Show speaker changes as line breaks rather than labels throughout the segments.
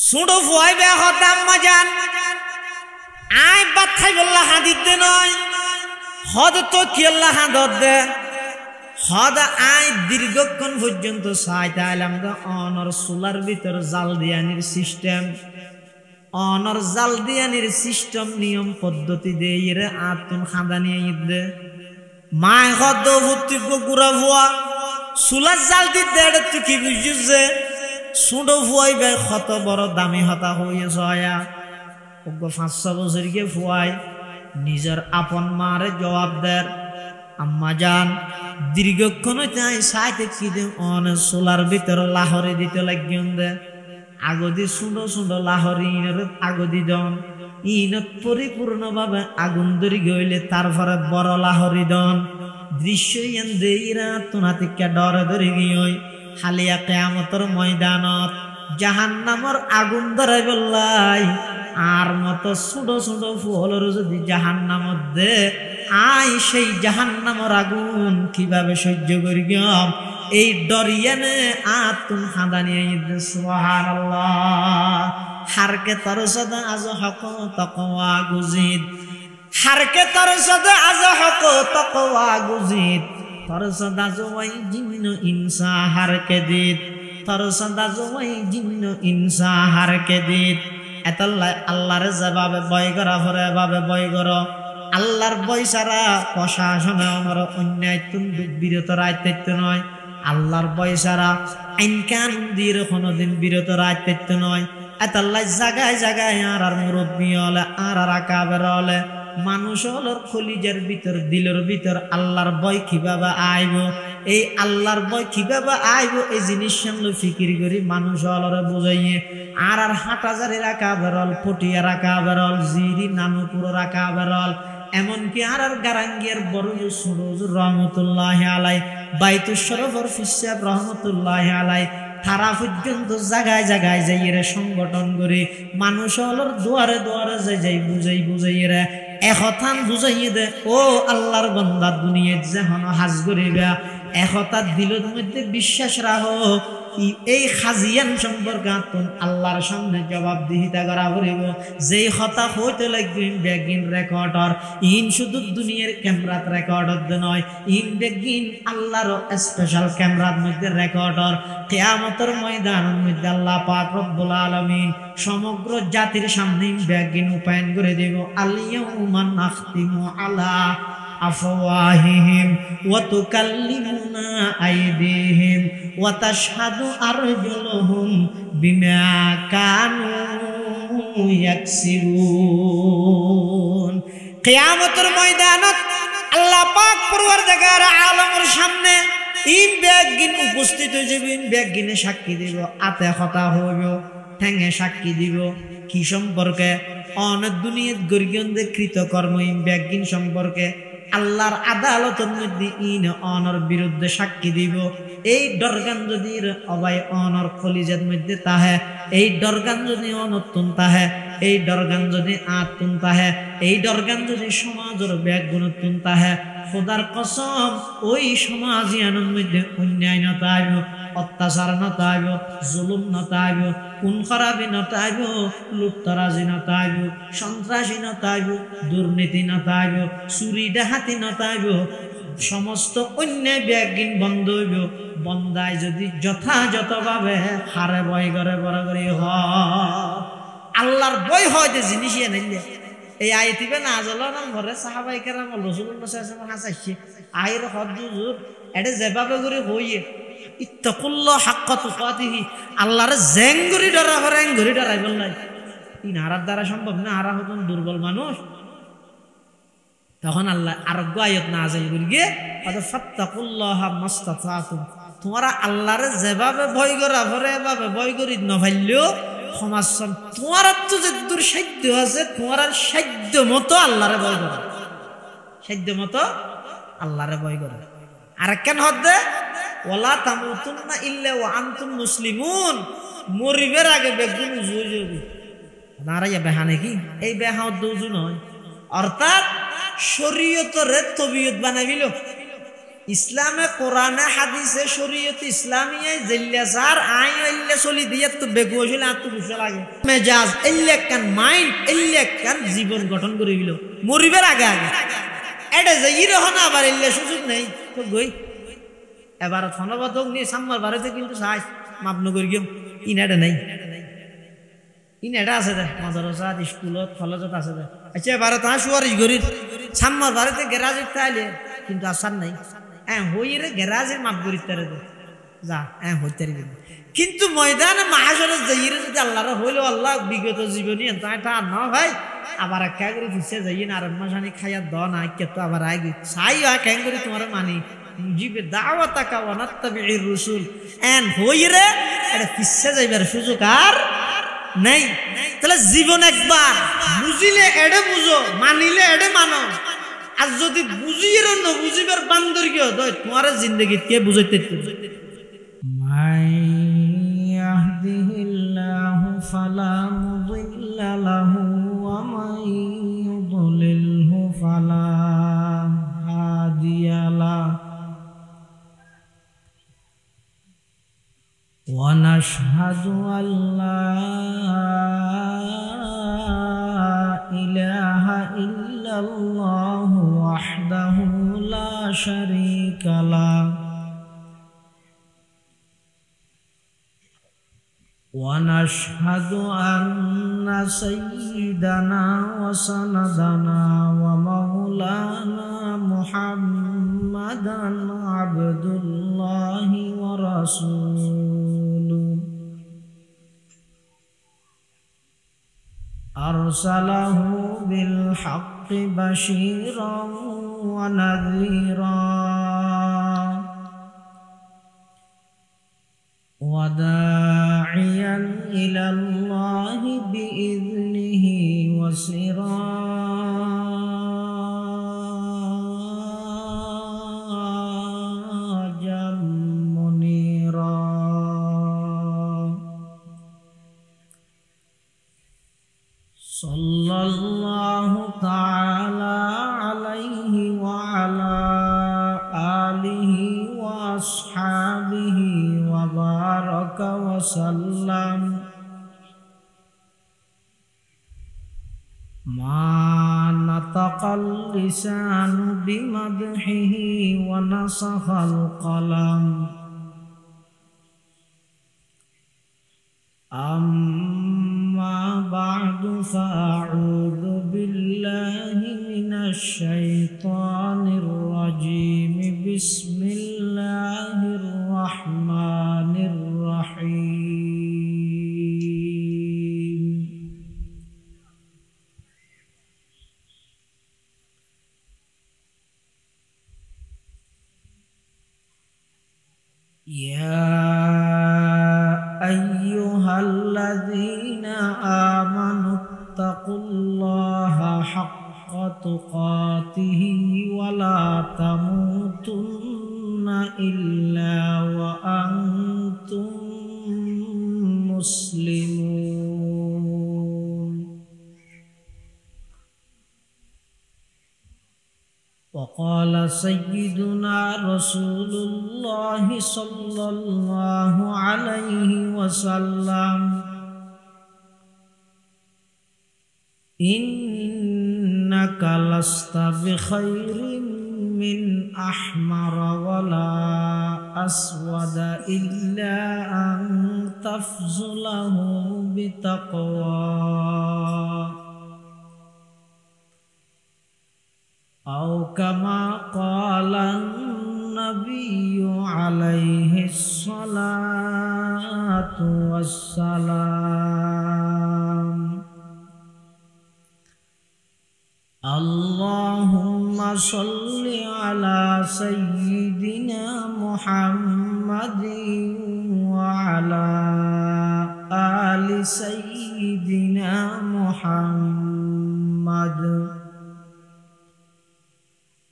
সুড়ো Fuwai বে হতাম মাজান আয় বাথাই বললা হাদিদ দে নয় হদ তো কি আল্লাহ হাদত দে হদ আয় দীর্ঘক্ষণ পর্যন্ত সাইতে আইলাম দে অনর সোলার ভিতর জাল দিয়ানির সিস্টেম অনর জাল দিয়ানির সিস্টেম নিয়ম পদ্ধতি দিয়ে রে আতুন খাদা নিয়ে দে মায় হদ ভর্তি গুড়া ভুয়া সোলার জাল দিতে তুই কি বুঝছিস যে সুড়ো ফুয়াই বে কত বড় দামি হতা হয়ে জয়া 5-6 বছর গিয়ে ফুয়াই নিজের আপন মারে জবাব দেয় আম্মা জান দীর্ঘক্ষণ তাই সাইতে কি দে অন সোলার ভিতর লাহরে দিতে লাগিয়ন দে আগদি সুন্দর সুন্দর লাহরি আগদি দন ইনত পরিপূর্ণভাবে আগুন ধরি গইলে তারপরে বড় লাহরি দন দৃশ্য ইয়ান দেইরা তুনাতিকা ডরে ধরে গিয়ে হালিয়া কিয়ামতের ময়দানত জাহান্নামের আগুন ধরে বললাই আর মতো ছোট ছোট ফুলের যদি জাহান্নামত দে আই সেই জাহান্নামের আগুন কিভাবে সহ্য করি গম এই ডরিয়ানে আতুন হাদানিয়ে সুবহানাল্লাহ হারকে তর সদা আজ হক তাকওয়া গুজিদ হারকে তর সদা আজ হক তাকওয়া গুজিদ তর সদা জওয়াই জিন্ন ইনসা হারকে দিত তর সদা জওয়াই জিন্ন ইনসা হারকে দিত এতল্লাই আল্লাহর জবাবে বয় করা ভরে ভাবে বয় করো আল্লাহর বই ছাড়া প্রশাসনে আমার অন্যায় বিরত রাইতে নয় আল্লাহর বই ছাড়া আইন কানুন দিয়ে কোনোদিন বিরত রাইতে নয় এতল্লাই জায়গায় জায়গায় আর মুরব্বী হলে আর আকাবের হলে মানুষ হলোর খলিজের ভিতর দিলের ভিতর আল্লাহর বই কিভাবে আইব এই আল্লাহর বই কিভাবে আইব এই জিনিস সামনে ফিকির করি মানুষ হলরে বুঝাইয়ে আর হাটাজারি রাখা বেরল পটিয়া রাখা বেরল জিরি নানুপুর রাখা বেরল এমনকি আর গারাঙ্গিয়ার বড় সুরজ রহমতুল্লাহ আলাই বাইতুল শরফর ফিসাব রহমতুল্লাহ আলাই তারা পর্যন্ত জায়গায় জায়গায় যাইয়ে সংগঠন করে মানুষ হলর দুয়ারে দুয়ারে যাই বুঝাই রে একথান বুঝাইয়ে দে ও আল্লাহর বান্দা দুনিয়াত যখন হাজ করিবা একতার দিলের মধ্যে বিশ্বাস রাখো এই খাজিয়ান সম্পর্কে তুমি আল্লাহর সামনে জবাবদিহিতা করা করিব যেই কথা হইতে লাগবে বেগিন রেকর্ডর ইন শুধু দুনিয়ার ক্যামেরাত রেকর্ডর নয় ইন বেগিন আল্লাহর স্পেশাল ক্যামেরার মধ্যে রেকর্ডর কিয়ামতের ময়দানের মধ্যে আল্লাহ পাক রব্বুল আলামিন সমগ্র জাতির সামনে বেগিন উপায়ন করে দেব আল-ইয়াউমা নাখতিমু আলা আফওয়াহিহিম ওয়া তুকাল্লিমুনা আইদিহিম ওয়া তাশহাদু আরজুলুহুম বিমা কানু ইয়াকসিবুন কিয়ামতের ময়দানত আল্লাহ পাক পরওয়ারদিগার আলমের সামনে ইন বেগিন উপস্থিত হয়ে যাবেন বেগিনে সাক্ষী দিব আতে কথা হইব ঠ্যাঙে সাক্ষী দিব কি সম্পর্কে অনেক দুনিয়াত গরিগন্ধে কৃতকর্ম ইন বেগিন সম্পর্কে আল্লাহর আদালতের মধ্যে ইন অনর বিরুদ্ধে সাক্ষী দিব এই ডরগান যদি অবাই অনর খলিজের মধ্যে তাহে এই ডরগান যদি অনতুন তাহে এই ডরগান যদি আতুন তাহে এই ডরগান যদি সমাজের ব্যাগুণতুন তাহে খোদার কসম ওই সমাজিয়ানের মধ্যে অন্যায় নতাইব অত্যাচার নতাইব জুলুম নতাইব খুন খারাপি নতাইব লুটতরাজি নতাইব সন্ত্রাসী নতাইব দুর্নীতি নতাইব চুরি ডাহাতি নতাইব সমস্ত অন্যায় ব্যাগিন বন্ধ হইব বন্দায় যদি যথাযথভাবে হারে বই করে বড় করে আল্লাহর বই হয় যে জিনিস এনে এই আইতিবে না আজলা নাম ঘরে সাহাবাই কেরাম রাসূলুল্লাহ সাল্লাল্লাহু আলাইহি ওয়াসাল্লাম হাসাইছে আইর হজ্জুর এটা যেভাবে করে হইয়ে ইত্তাকুল্লাহ হাক্কা তুকাতিহি আল্লাহর জেঙ্গুরি ডরা করে এঙ্গুরি ডরাই বললাই তিন হারার দ্বারা সম্ভব না হারা হতন দুর্বল মানুষ তখন আল্লাহ আরোগ্য আয়াত নাযিল করিয়ে অত ফাত্তাকুল্লাহ মাস্তাতাতুম তোমরা আল্লাহর যেভাবে ভয় করা ভরে এভাবে ভয় করি না পাইলেও সমাজ তোমার তো যে দূর সাধ্য আছে তোমার সাধ্য মতো আল্লাহরে ভয় করো সাধ্য মতো আল্লাহরে ভয় করো আর কেন হদে ওয়ালা তামুতুন্না ইল্লা ওয়া আনতুম মুসলিমুন মরিবের আগে বেগুন জুজুবি নারায়া বেহানে কি এই বেহা দুজু নয় অর্থাৎ শরীয়তরে তবিয়ত বানাইলো ইসলামে কোরআনে হাদিসে শরীয়ত ইসলামিয়ায় জেল্লা সার আই এল্লে চলি দিয়ে তো বেগু হইলে আর তো বুঝা লাগে মেজাজ এল্লে কান মাইন্ড এল্লে কান জীবন গঠন করে দিল মরিবার আগে আগে এটা যে ইরহনা আবার এল্লে সুযোগ নেই তো গই এবার ধন্যবাদ নিয়ে সাম্মার বাড়িতে কিন্তু চাই মাপনগর গিয়ে ইনাটা নেই ইনাটা আছে দে মাদ্রাসাত স্কুলত কলেজত আছে দে আচ্ছা এবার তাহা সুয়ারিশ গরির সাম্মার বাড়িতে গ্যারাজের তাইলে কিন্তু আসার নাই হইরে গ্যারাজের মাপ করিতে দে যা হইতে কিন্তু ময়দানে মাহাসরে যাইরে যদি আল্লাহর হইলো আল্লাহ বিগত জীবনী এটা না ভাই আবার একা করে ফিসে যাই না আর মাসানি খাইয়া দ না কে তো আবার আগে চাই কেন করে তোমার মানি মুজিবে দাওয়াতাকা ওয়া নাত্তাবিউর রাসূল হইরে এটা ফিসে যাইবার সুযোগ আর নাই তাহলে জীবন একবার বুঝিলে এড়ে বুঝো মানিলে এড়ে মানো আর যদি বুঝির না বুঝিবার বান্দর গিয়ে তোমার জিন্দগি কে বুঝাইতে মাইয়াহদিহিল্লাহু ফালা মুদিল্লা লাহু ওয়া মাইয়ুদ্লিলহু ফালা হাদিয়া লাহু ওয়া নাশহাদু আল্লা ইলাহা ইল্লাল্লাহু ওয়াহদাহু লা শারীকা লাহু ওয়া নাশহাদু আন্না সাইয়্যিদানা ওয়া সানাদানা ওয়া মাওলানা মুহাম্মাদান আবদুল্লাহি ওয়া রাসূলুহু আরসালাহু বিল হাক্কি বাশীরান ওয়া নাযীরা ওয়া দাঈয়ান ইলাল্লাহি বিইذনিহি ওয়া সিরাজাম মুনীরা সাল্লাল্লাহু তাআলা আলাইহি ওয়া আলা আলিহি ওয়া আসহাবিহি ওয়া বারাকা ওয়া সাল্লাম মা নাতাকাল লিসানু বিমাদহিহি ওয়া নাসাখাল কলাম أما بعد فأعوذ بالله من الشيطان الرجيم بسم الله الرحمن الرحيم يا أيها الذين آمنوا اتقوا الله حق تقاته ولا تموتن إلا وأنتم مسلمون وقال سيدنا رسول الله صلى الله عليه وسلم إنك لست بخير من أحمر ولا أسود إلا أن تفضله بتقوى أو كما قال النبي عليه الصلاة والسلام اللهم صل على سيدنا محمد وعلى آل سيدنا محمد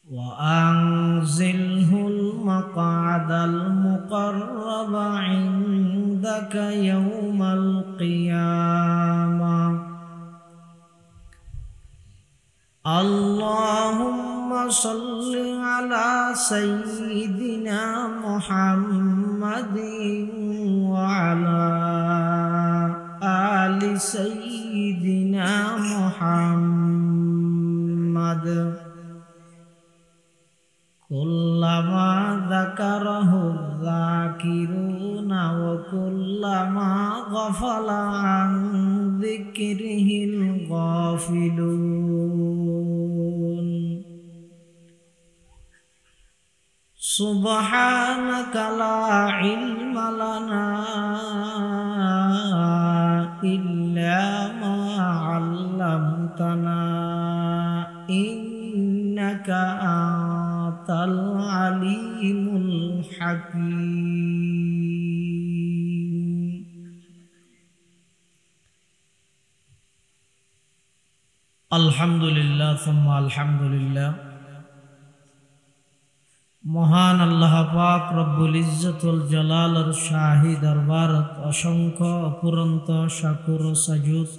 وأنزله المقعد المقرب عندك يوم القيامة اللهم صل على سيدنا محمد وعلى آل سيدنا محمد كلما ذكره الذاكرون وكلما غفل عن ذكره الغافلون سبحانك لا علم لنا إلا ما علمتنا إنك أنت العليم الحكيم الحمد لله ثم الحمد لله মহান আল্লাহ পাক রব্বুল ইজ্জতুল জালালের শাহী দরবারত অসংখ্য অপুরন্ত শাকুর ও সাজুদ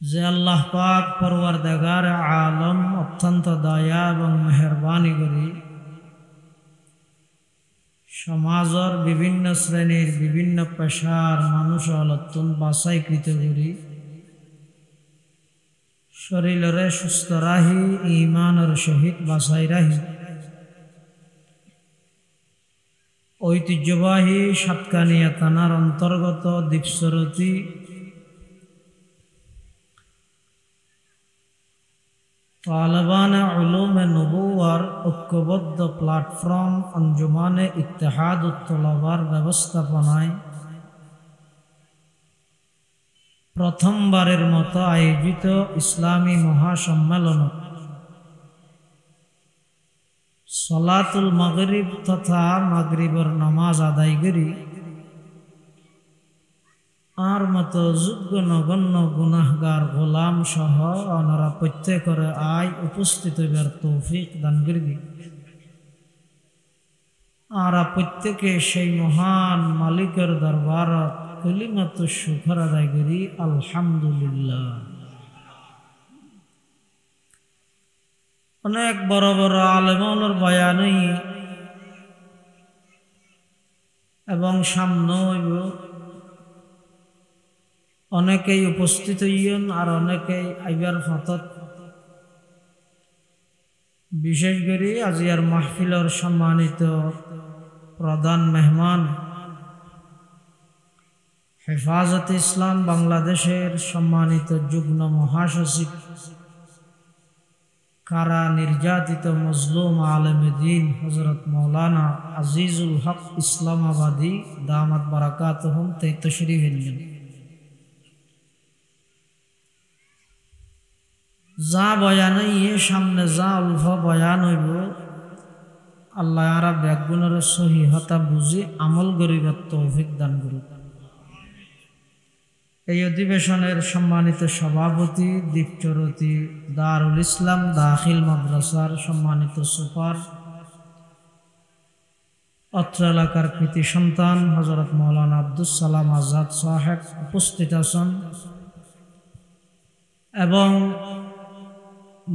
যে আল্লাহ পাক পরওয়ারদিগার আলম অত্যন্ত দয়া এবং মেহেরবানি করি সমাজের বিভিন্ন শ্রেণীর বিভিন্ন পেশার মানুষ অত্যন্ত বাছাইকৃত করি শরীরে সুস্থ রাহি ঈমানের সহিত বাছাই রাহি ঐতিহ্যবাহী সাতকানিয়া থানার অন্তর্গত দীপসরতী তালেবানে উলুমে নবুয়ার ঐক্যবদ্ধ প্ল্যাটফর্ম আঞ্জুমানে ইত্তেহাদুত তলাবার ব্যবস্থাপনায় প্রথমবারের মতো আয়োজিত ইসলামী মহাসম্মেলন সলাতুল মাগরিব তথা মাগরিবের নামাজ আদায় করি আর মতো যোগ্য নগণ্য গুনাহগার গোলাম সহ ওনারা প্রত্যেকের আয় উপস্থিত হইবার তৌফিক দান করবি আর প্রত্যেকে সেই মহান মালিকের দরবারত কলিমাত শুকর আদায় করি আলহামদুলিল্লাহ। অনেক বড় বড় আলেমের বয়ানই এবং সামনে হইব অনেকেই উপস্থিত হইয়েন আর অনেকেই আইবার হতত বিশেষ করে আজিয়ার মাহফিলের সম্মানিত প্রধান মেহমান হেফাজত ইসলাম বাংলাদেশের সম্মানিত যুগ্ম মহাসচিব কারা নির্যাতিত মজলুম আলেমে দ্বীন হযরত মাওলানা আজিজুল হক ইসলামাবাদী দামাত বারাকাতুহুম তশরীফ এনেন। যা বয়ান সামনে যা অল্প বয়ান হইব আল্লাহ আরা ব্যাগুণের সহিহতা বুঝি আমল করিবার তৌফিক দান করুক। এই অধিবেশনের সম্মানিত সভাপতি দীপচরতী দারুল ইসলাম দাখিল মাদ্রাসার সম্মানিত সুপার অত্র এলাকার কৃতি সন্তান হযরত মাওলানা আব্দুস সালাম আজাদ সাহেব উপস্থিত আছেন এবং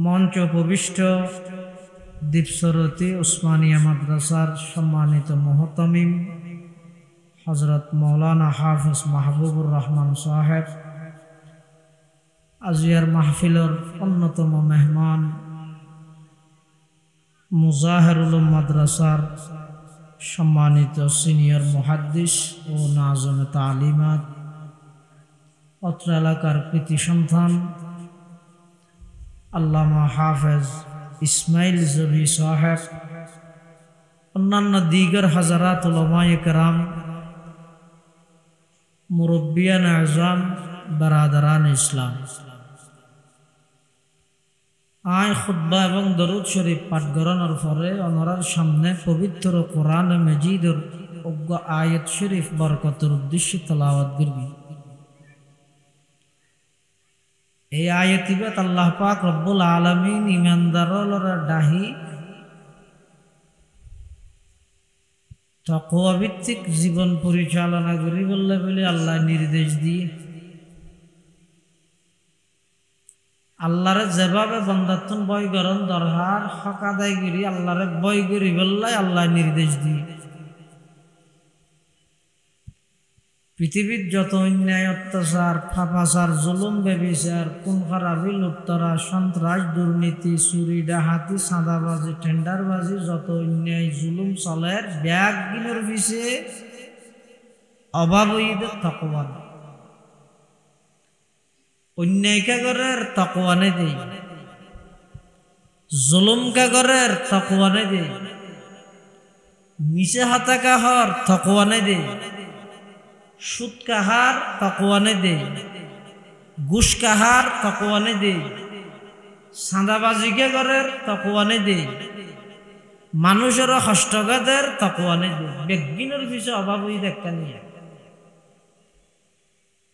মঞ্চ উপবিষ্ট দীপসরতী উসমানিয়া মাদ্রাসার সম্মানিত মুহতামিম হযরত মাওলানা হাফিজ মাহবুবুর রহমান সাহেব, আজিয়ার মাহফিলের অন্যতম মেহমান মুজাহিরুল উলুম মাদ্রাসার সম্মানিত সিনিয়র মুহাদ্দিস ও নাজমে তালিমাত, অত্র এলাকার কৃতি সন্তান আল্লামা হাফেজ ইসমাইল জবি সাহেব, অন্যান্য দিগর হাজারাত উলামায়ে কেরাম, মুরব্বিয়ান আযম, বারাদারান ইসলাম, আয় খুতবা এবং দরুদ শরীফ পাঠ করানোর পরে ওনার সামনে পবিত্র কোরআন মজিদের অজ্ঞ আয়াত শরীফ বরকতের উদ্দেশ্যে তেলাওয়াত করবি। এই আয়াতিবাত আল্লাহ পাক রব্বুল আলামিন ইমানদারর ডাহি তাকওয়া ভিত্তিক জীবন পরিচালনা করি বলে আল্লাহ নির্দেশ দিয়ে আল্লাহরে যেভাবে বন্দাতুন বয় করন দরকার হক আদায় করি আল্লাহরে বয় করি বললাই আল্লাহ নির্দেশ দিই। পৃথিবীর যত অন্যায় অত্যাচার ফাঁপাচার জুলুম বেবিচার খুন খারাপি লুপ্তরা সন্ত্রাস দুর্নীতি চুরি ডাহাতি চাঁদাবাজি টেন্ডারবাজি যত অন্যায় জুলুম চলে ব্যাগ গিনোর পিছে অভাব হইদের তকওয়া অন্যায় কাগরের তকওয়ানে দেই জুলুম কাগরের তকওয়ানে দেই মিছে হাতা কাহর তকওয়ানে দেই সুদ কাহার তকওয়ানে দেই ঘুষ কাহার তকওয়ানে দেই চাঁদাবাজি কাগরের তকওয়ানে দেই মানুষের হস্তগাদের তকওয়ানে দেই বেগিনের পিছে অভাব হই দেখা নিয়ে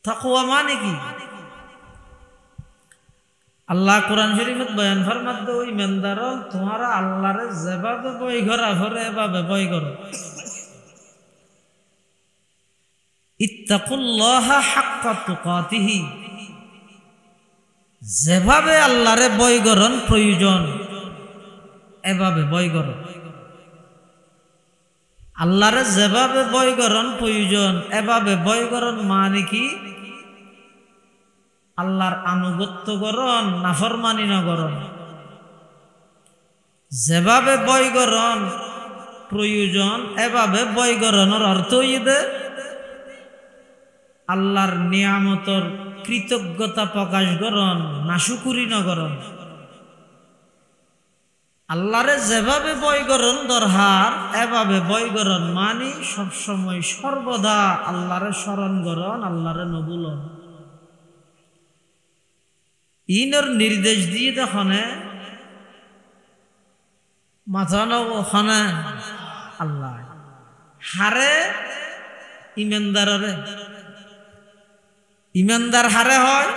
তাকওয়া মানে কি? আল্লাহ কোরআন শরীফত বয়ান ফরমাত ওই ইমানদার তোমরা আল্লাহরে যেভাবে বয় করা করে এভাবে বয় করো। ইত্তাকুল্লাহা হাক্কা তুকাতিহি যেভাবে আল্লাহরে বয় করন প্রয়োজন এভাবে বয় করো। আল্লাহরে যেভাবে বয় করন প্রয়োজন এভাবে বয় করন মানে কি? আল্লাহর আনুগত্য করন নাফরমানি না করন। যেভাবে বয় করন প্রয়োজন এভাবে বয় করনের অর্থ হইবে আল্লাহর নিয়ামতর কৃতজ্ঞতা প্রকাশ করন নাশুকুরি না করন। আল্লাহরে যেভাবে বয় করন দরকার এভাবে বয় করন মানে সবসময় সর্বদা আল্লাহরে স্মরণ করন আল্লাহরে নবুলন। ইনর নির্দেশ দিয়ে দেখনে মাথা নখানে আল্লাহ হারে ইমানদারে ইমানদার হারে হয়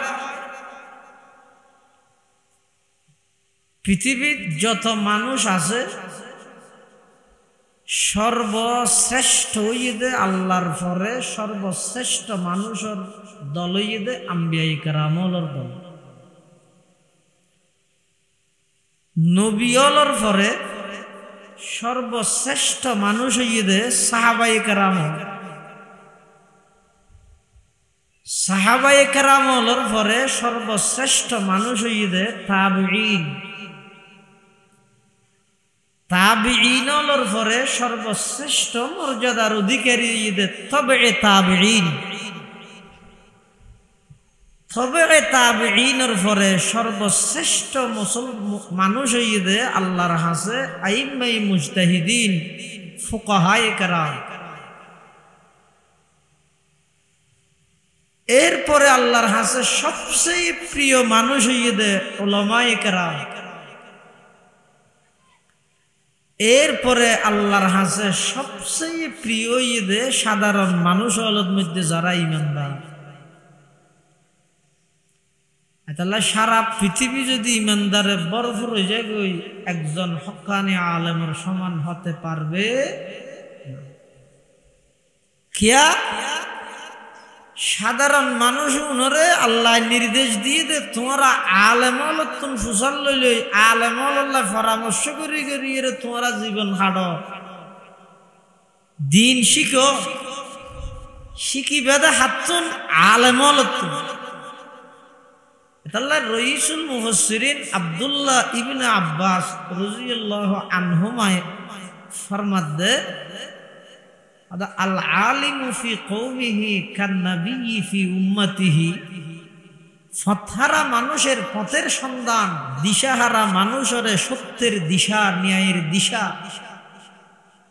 পৃথিবীর যত মানুষ আছে সর্বশ্রেষ্ঠ হইদে আল্লাহর পরে সর্বশ্রেষ্ঠ মানুষের দল হইদে আম্বিয়া ইকরামর দল। নবিয়লর পরে সর্বশ্রেষ্ঠ মানুষ হইদে সাহাবায়ে কেরাম। সাহাবায়ে কেরামর পরে সর্বশ্রেষ্ঠ মানুষ হইদে তাবিঈন। তাবিঈনর পরে সর্বশ্রেষ্ঠ মর্যাদার অধিকারী হইদে তাবে তাবিঈন। তবে তাবিঈনের পরে সর্বশ্রেষ্ঠ মানুষ হইদে আল্লাহর হাসে আইম্মাই মুজতাহিদিন ফুকাহায়ে কেরাম। এরপরে আল্লাহর হাসে সবচেয়ে প্রিয় মানুষ হইদে উলামায়ে কেরাম। এরপরে আল্লাহর হাসে সবচেয়ে প্রিয় হইদে সাধারণ মানুষ হলর মধ্যে যারা ইমানদার। তাহলে সারা পৃথিবী যদি ইমানদারে ভরপুর হয়ে যায় একজন হক্কানি আলেমের সমান হতে পারবে কিয়া? সাধারণ মানুষ উনরে আল্লাহ নির্দেশ দিয়ে দে তোমরা আলেমল তুমি ফুসাল লইলে আলেমল আল্লাহ পরামর্শ করি করি এর তোমরা জীবন হাড় দিন শিখো শিখি বেদা হাতুন আলেমল তুমি। আল্লাহ রইসুল মুফাসসিরিন আব্দুল্লাহ ইবনে আব্বাস রাদিয়াল্লাহু আনহুমা ফরমাত দে আল আলিমু ফি কওমিহি কান নবী ফি উম্মতিহি। পথহারা মানুষের পথের সন্ধান দিশাহারা মানুষের সত্যের দিশা ন্যায়ের দিশা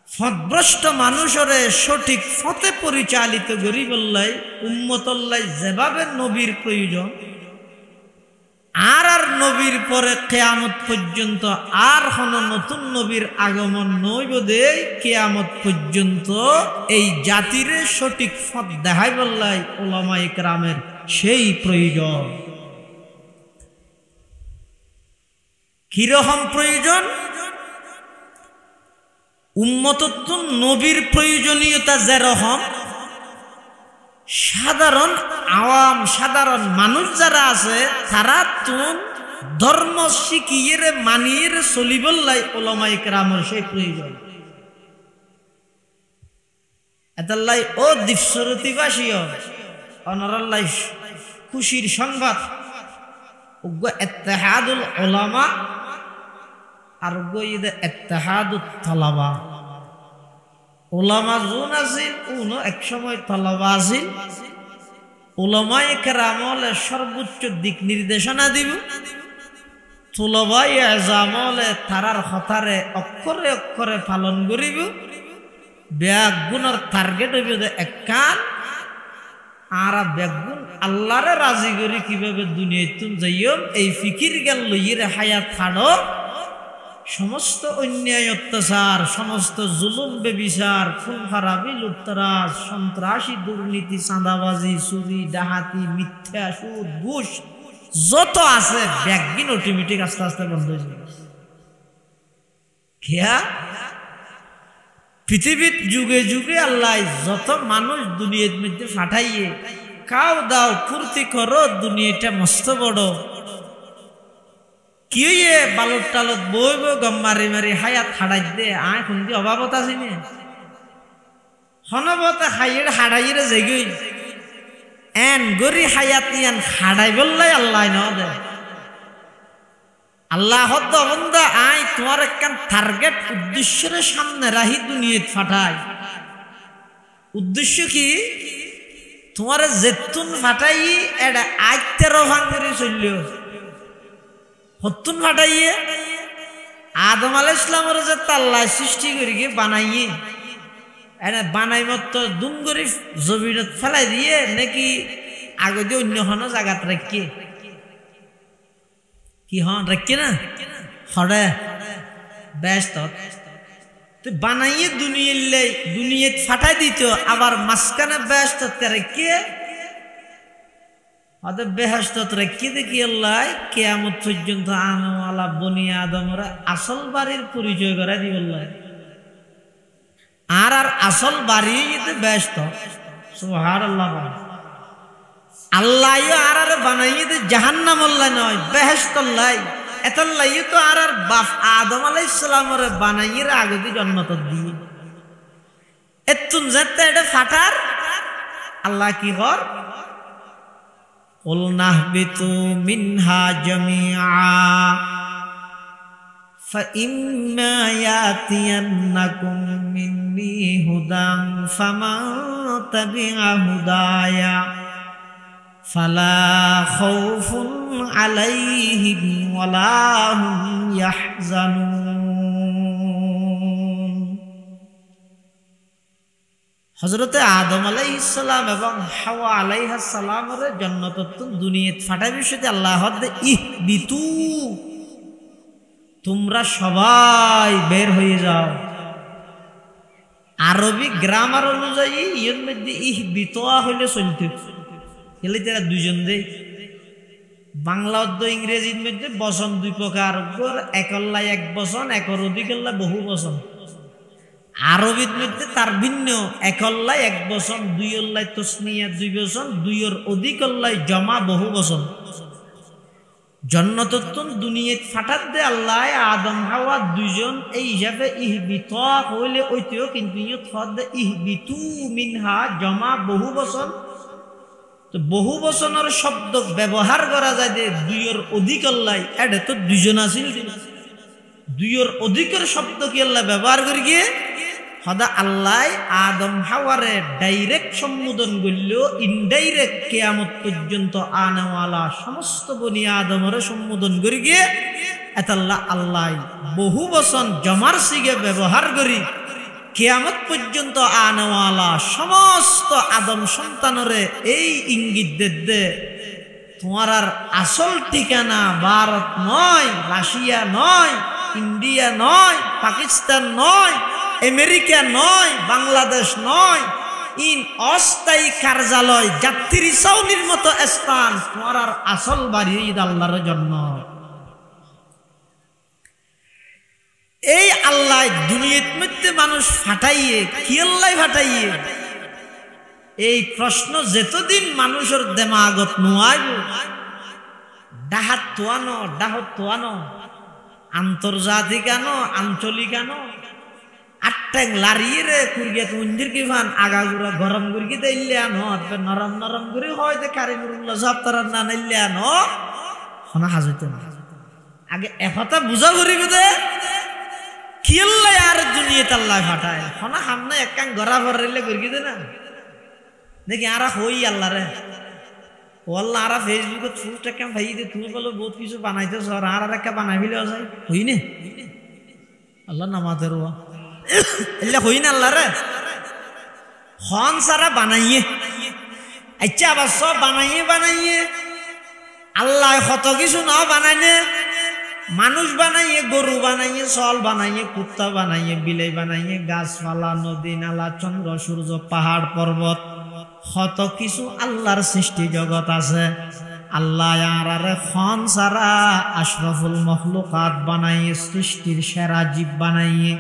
পথভ্রষ্ট মানুষের সঠিক পথে পরিচালিত করি বললাই উম্মতল্লাই যেভাবে নবীর প্রয়োজন আর নবীর পরে কিয়ামত পর্যন্ত আর কোন নতুন নবীর আগমন নইব দে কিয়ামত পর্যন্ত এই জাতির সঠিক পথ দেখাই বললাই উলামায়ে কেরামের সেই প্রয়োজন। কিরকম প্রয়োজন? উম্মতত্ব নবীর প্রয়োজনীয়তা যেরকম সাধারণ আওয়াম সাধারণ মানুষ যারা আছে তারা তুন ধর্ম শিখিয়ে মানিয়ে চলিবলাই ওলামায়ে কেরামের সেই প্রয়োজন। এতাল্লাই ও দ্বীপসরতিবাসীও অনরাল্লাই খুশির সংবাদ ইত্তেহাদুল উলামা আর ইত্তেহাদুত তালাবা। উলামা জুন আছিল উনো এক সময় তালাবা আছিল। উলামায়ে কেরামলে সর্বোচ্চ দিক নির্দেশনা দিব, তুলাবায়ে আযামলে তারার কথারে অক্ষরে অক্ষরে পালন করিব। বেগুনের টার্গেট হইব এক কান আর বেগুন আল্লাহরে রাজি করি কিভাবে দুনিয়াতুন যাইও এই ফিকির জ্ঞান লইয়ে হায়াত ছাড়ো। সমস্ত অন্যায় অত্যাচার, সমস্ত জুলুম বেবিচার, খুন খারাপি, লুটতরাজ, সন্ত্রাসী, দুর্নীতি, চাঁদাবাজি, চুরি, ডাহাতি, মিথ্যা, সুদ, ঘুষ যত আছে ব্যাগিন অটোমেটিক আস্তে আস্তে বন্ধ হয়ে যাবে। খেয়া পৃথিবীর যুগে যুগে আল্লাহ যত মানুষ দুনিয়ার মধ্যে পাঠাইয়ে কাও দাও ফুর্তি করো, দুনিয়াটা মস্ত বড়। কি বালুর টালত বইব গম মারি মারি হায়াত হাড়াই দে আয় খুন্দি অভাবত আছে নে হনবত হাইয়ের হাড়াইয়ের জেগই এন গরি হায়াত ইয়ান হাড়াই বললাই আল্লাহ ন দে। আল্লাহ হদ্দ বন্দা আই তোমার একখান টার্গেট উদ্দেশ্যের সামনে রাহি দুনিয়াত ফাটাই। উদ্দেশ্য কি? তোমার জেতুন ফাটাই এটা আইতের ভাঙ্গরি চলল হতুন ফাটাইয়ে আদম আলাইহিস সালামের যে তাল্লা সৃষ্টি করি বানাইয়ে এটা বানাই মত দুম করে জমিনত ফেলাই দিয়ে নাকি আগে দিয়ে অন্য কোনো জায়গাত রাখিয়ে কি হন রাখি না হরে ব্যস্ত বানাইয়ে দুনিয়াত ফাটাই দিত আবার মাঝখানে ব্যস্ত রেখে বেহেশতত রেখে দেখি আল্লাহ কিয়ামত পর্যন্ত আনওয়ালা বনি আদমরা আসল বাড়ির পরিচয় করে দিব আর আসল বাড়ি ব্যস্ত। সুবহানাল্লাহ। আল্লাহ আর বানাইয়ে দে জাহান্নাম আল্লাহ নয় বেহেশত আল্লাহ। এতল্লাই তো আর বাপ আদম আলাইহিস সালামের বানাইয়ে আগে দি জান্নাত দিয়ে এতুন যেতে এটা ফাটার আল্লাহ কি কর قُلْنَا اهْبِطُوا مِنْهَا جَمِيعًا فَإِمَّا يَأْتِيَنَّكُم مِّنِّي هُدًى فَمَن تَبِعَ هُدَايَ فَلَا خَوْفٌ عَلَيْهِمْ وَلَا هُمْ يَحْزَنُونَ। হযরতে আদম আলাইহিস সালাম এবং হাওয়া আলাইহিস সালামের জান্নাতত দুনিয়াত ফাটাই বিষয়তে আল্লাহ দে ইহবিতু তোমরা সবাই বের হয়ে যাও। আরবি গ্রামার অনুযায়ী এর মধ্যে ইহবিতোয়া হইলে চলতে এলে তারা দুইজন দে বাংলা অর্ধ ইংরেজির মধ্যে বচন দুই প্রকার একল্লায় এক বচন একর অধিকল্লায় বহু বচন। আরবির মধ্যে তার ভিন্ন একল্লায় এক বচন দুই অল্লায় তসনিয়া দুই বচন দুইয়ের অধিক অল্লায় জমা বহু বচন। জন্নতত্তন দুনিয়াত ফাটাত দে আল্লাহ আদম হাওয়া দুইজন এই হিসাবে ইহবিত হইলে ওইতেও কিন্তু ইহবিতু মিনহা জমা বহু বচন। তো বহু বচনের শব্দ ব্যবহার করা যায় যে দুইয়ের অধিক অল্লায় এটা তো দুইজন আছিল দুইয়ের অধিকের শব্দ কি আল্লাহ ব্যবহার করি গিয়ে সদা আল্লাহ আদম হাওয়ারে ডাইরেক্ট সম্বোধন করল ইনডাইরেক্ট কিয়ামত পর্যন্ত আনাওয়ালা সমস্ত বনি আদমরে সম্বোধন করি গিয়ে এতাল্লাহ আল্লাহ বহু বচন জমার সিগে ব্যবহার করি কিয়ামত পর্যন্ত আনাওয়ালা সমস্ত আদম সন্তানরে এই ইঙ্গিত দে তোমার আর আসল ঠিকানা ভারত নয়, রাশিয়া নয়, ইন্ডিয়া নয়, পাকিস্তান নয়, আমেরিকা নয়, বাংলাদেশ নয়, ইন অস্থায়ী কার্যালয় যাত্রী ছাউনির মতো স্থান তোমার আর আসল বাড়ি ঈদ আল্লাহর জন্য। এই আল্লাহ দুনিয়ার মধ্যে মানুষ ফাটাইয়ে কি আল্লাহ ফাটাইয়ে এই প্রশ্ন যেতদিন মানুষের দেমাগত নোয়াইব ডাহাত তোয়ানো ডাহত তোয়ানো আন্তর্জাতিক আনো আঞ্চলিক আনো আট্টাং লারিয়ে রে কুরগে মন্দির কি ফান আগাগুড়া গরম গুরগি দিলে আনো নরম নরম করে হয়তো কারিগরুল্লাহ সপ্তাহ না নিলে আনো হনা হাজতে না আগে একথা বুঝা করিব দে কিল্লা আর দুনিয়াতে আল্লাহ ফাটায় হনা হামনে একখান গড়া ভরলে গুরগি দে না দেখি আরা হই আল্লাহ রে ওয়াল্লাহ আরা ফেসবুকে পোস্ট একটা ভাই দে তুমি বলো বহুত কিছু বানাইতেছ আর একটা বানাই ফেলে যায় হই নে আল্লাহ নামাজের ওয়া এল্লা হই না আল্লাহ রে হন সারা বানাইয়ে আচ্ছা আবার সব বানাইয়ে আল্লাহ কত কিছু না বানাইনে মানুষ বানাইয়ে গরু বানাইয়ে সল বানাইয়ে কুত্তা বানাইয়ে বিলাই বানাইয়ে গাছপালা নদী নালা চন্দ্র সূর্য পাহাড় পর্বত কত কিছু আল্লাহর সৃষ্টি জগৎ আছে আল্লাহ আরারে খন সারা আশরাফুল মখলুকাত বানাইয়ে সৃষ্টির সেরা জীব বানাইয়ে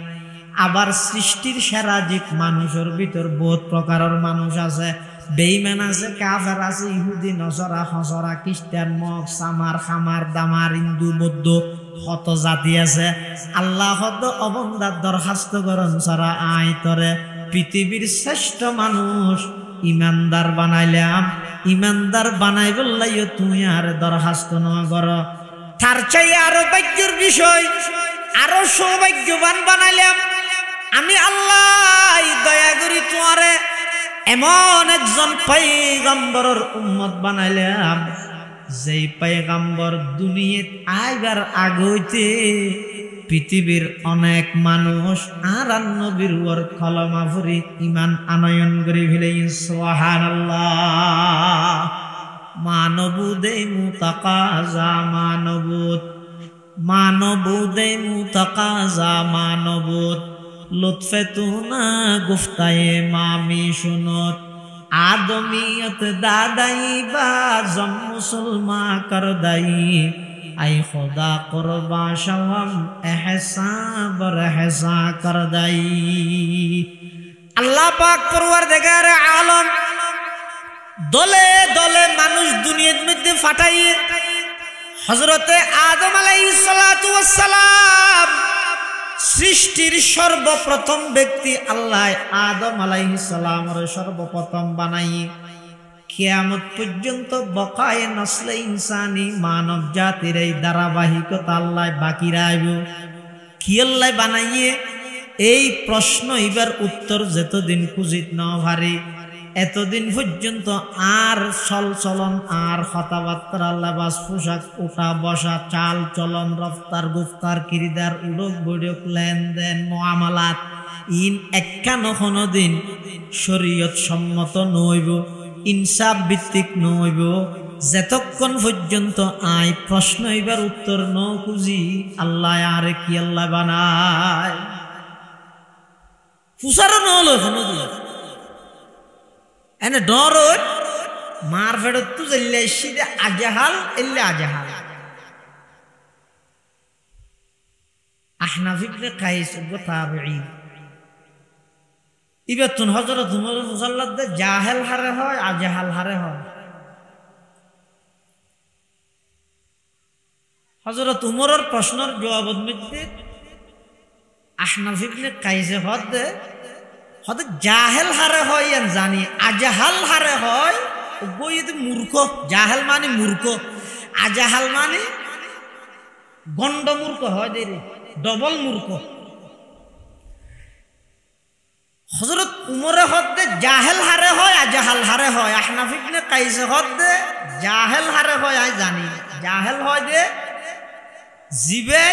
আবার সৃষ্টির সেরা জীব মানুষের ভিতর বহুত প্রকারের মানুষ আছে বেঈমান আছে কাফের আছে ইহুদি নসরা খসরা খ্রিস্টান মগ সামার খামার দামার হিন্দু বৌদ্ধ কত জাতি আছে আল্লাহ হদ অবন্দার দরখাস্ত করন সারা আই তরে পৃথিবীর শ্রেষ্ঠ মানুষ ইমানদার বানাইলাম ইমানদার বানাই বললাইও তুমি আর দরখাস্ত ন কর তার চাই আরো ভাগ্যের বিষয় আরো সৌভাগ্যবান বানাইলাম আমি আল্লাহ দয়া করি তোমারে এমন একজন পয়গম্বরের উম্মত বানাইলাম যেই পয়গম্বর দুনিয়াত আইবার আগইতে পৃথিবীর অনেক মানুষ আর নবীর ওর কলমা পড়ি ঈমান আনয়ন করে ফেলে সুবহানাল্লাহ মানবুদে মুতাকাজা মানবুদে মুতাকাজা মানবুদ লুৎফে তুনা গুফতায়ে মামি শুনত আদমিয়ত দাদাই বা জম মুসলমা করদাই আই খোদা করবা শওম এহসান বরহসা করদাই আল্লাহ পাক পরওয়ারদিগার আলম দলে দলে মানুষ দুনিয়ার মধ্যে ফাটাইয়ে হযরতে আদম আলাইহিস সালাতু ওয়াস সালাম সৃষ্টির সর্বপ্রথম ব্যক্তি আল্লাহ আদম আলাইহিস সালামের সর্বপ্রথম বানাইয়ে কিয়ামত পর্যন্ত বকায়ে নসলে ইনসানি মানব জাতির এই ধারাবাহিকতা আল্লাহ বাকি রাখব কি আল্লাহ বানাইয়ে এই প্রশ্ন এবার উত্তর যতদিন খুঁজিত না পারি এতদিন পর্যন্ত আর চলন আর কথাবার্তা লেবাস পোশাক উঠা বসা চাল চলন রফতার গুফতার কিরিদার উড়ক বৈঠক লেনদেন মুআমালাত ইন একখানো কোনোদিন শরীয়ত সম্মত নইব ইনসাফ ভিত্তিক নইব যতক্ষণ পর্যন্ত আই প্রশ্ন এবার উত্তর ন খুঁজি আল্লাহ আরে কি আল্লাহ বানায় ফুসারও নহলো কোনোদিন এনে ডর মার ফেরত তো জেলে এসে আজাহাল এলে আজাহাল আহনাফ ইবনে কাইস তাবেঈ ইবাতুন হযরত উমর মুসাল্লাদ জাহেল হারে হয় আজাহাল হারে হয় হযরত উমরের প্রশ্নের জবাবের মধ্যে আহনাফ ইবনে কাইসে হদে হয়তো জাহেল হারে হয় জানি আজাহাল হারে হয় বইতে মূর্খ জাহেল মানে মূর্খ আজাহাল মানে গন্ড মূর্খ হয় দেরি ডবল মূর্খ হযরত উমরে হদে জাহেল হারে হয় আজাহাল হারে হয় আহনাফ ইবনে কাইসে হদে জাহেল হারে হয় আই জানি জাহেল হয় দে জিবে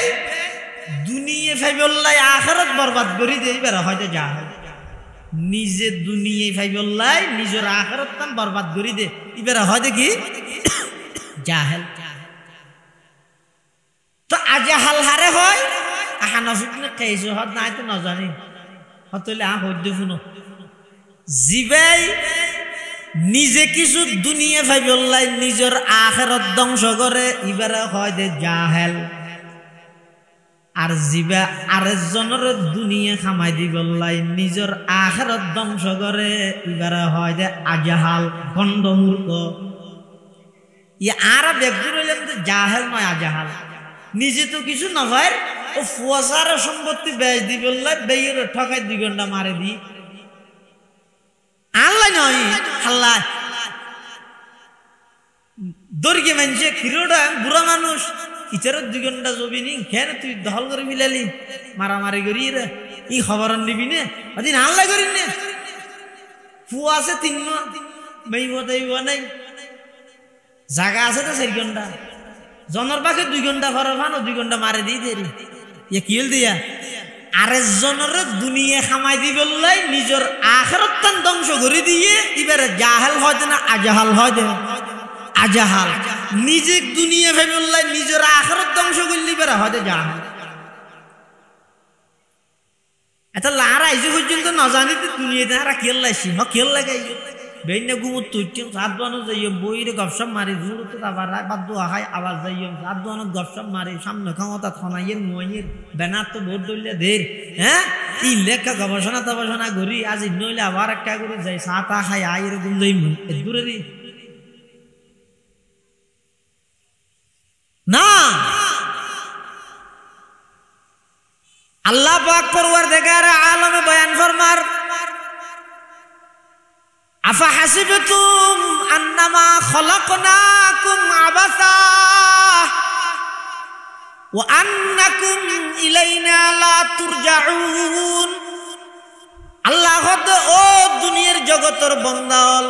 দুনিয়া ফাইবল্লাই আখিরাত বরবাদ করি দেই বের হয় দে জাহেল নিজে দুনিয়ায় ফাইবল্লাই নিজের আখিরাত তান বরবাদ করি দে ইবেরা হয় দেখি জাহেল তো আজাহাল হারে হয় আহনাফ ইবনে কাইস হদ নাই তো না জানি হতলে হইদ শুনো জিবাই নিজে কিছু দুনিয়া ফাইবল্লাই নিজের আখিরাত ধ্বংস করে ইবেরা হয় দে জাহেল আর জিবা আরেকজনের দুনিয়া খামাই দিবল্লাই নিজের আখিরাত ধ্বংস করে এবারে হয় যে আজাহাল গন্ডমূর্খ আর ব্যক্তি রইলেন জাহেল নয় আজাহাল, নিজে তো কিছু না ভাই ও ফুয়াশার সম্পত্তি বেচ দি বললে বেয়ের ঠকাই 2 ঘন্টা মারে দি আল্লাহ নয় আল্লাহ দর্গে মানছে কিরোটা বুড়া মানুষ ইচার 2 ঘন্টা জবি নি কেন তুই দখল করে ফেলালি মারামারি করি রে ই খবর নিবি না ওদিন আল্লাহ করি না ফুয়া আছে 3 মাস মেই বতাইব নাই জায়গা আছে তো 4 ঘন্টা জনের পাখে 2 ঘন্টা ফরার ফানো 2 ঘন্টা মারে দিই দেরি ইয়ে কি হল দিয়া আরেকজনের দুনিয়া খামাই দি বললাই নিজের আখিরাত ধ্বংস করে দিয়ে এবারে জাহেল হয় না আজাহাল হয় দে আজাহাল নিজে দুনিয়া ভেবে বললাই নিজের আখিরাত ধ্বংস করলি বেরা হয় জাহেল এটা লারা আইসে পর্যন্ত না জানি তো দুনিয়াতে আর খেল লাইছি হ খেল লাগাই বেইনা ঘুমত তুইটিম সাত বানো যাইও বইরে গপসপ মারি জুরত আবার বাদ্দু আহাই আবার যাইও সাত বানো গপসপ মারি সামনে ক্ষমতা থনাইয়ের মইয়ের ব্যানার তো ভোট দইলে দের হ্যাঁ ই লেখা গবেষণা তবেষণা করি আজ নইলে আবার একটা করে যাই সাতা খাই আই এরকম যাই দূরে দি না আল্লাহ পাক পরওয়ারদিগার আলমে বয়ান ফরমার আফা হাসিবতুম আন্নামা খলাকনাকুম আবাসা ওয়া আন্নাকুম ইলাইনা লা তুরজাউন আল্লাহ হদ ও দুনিয়ার জগতের বান্দাল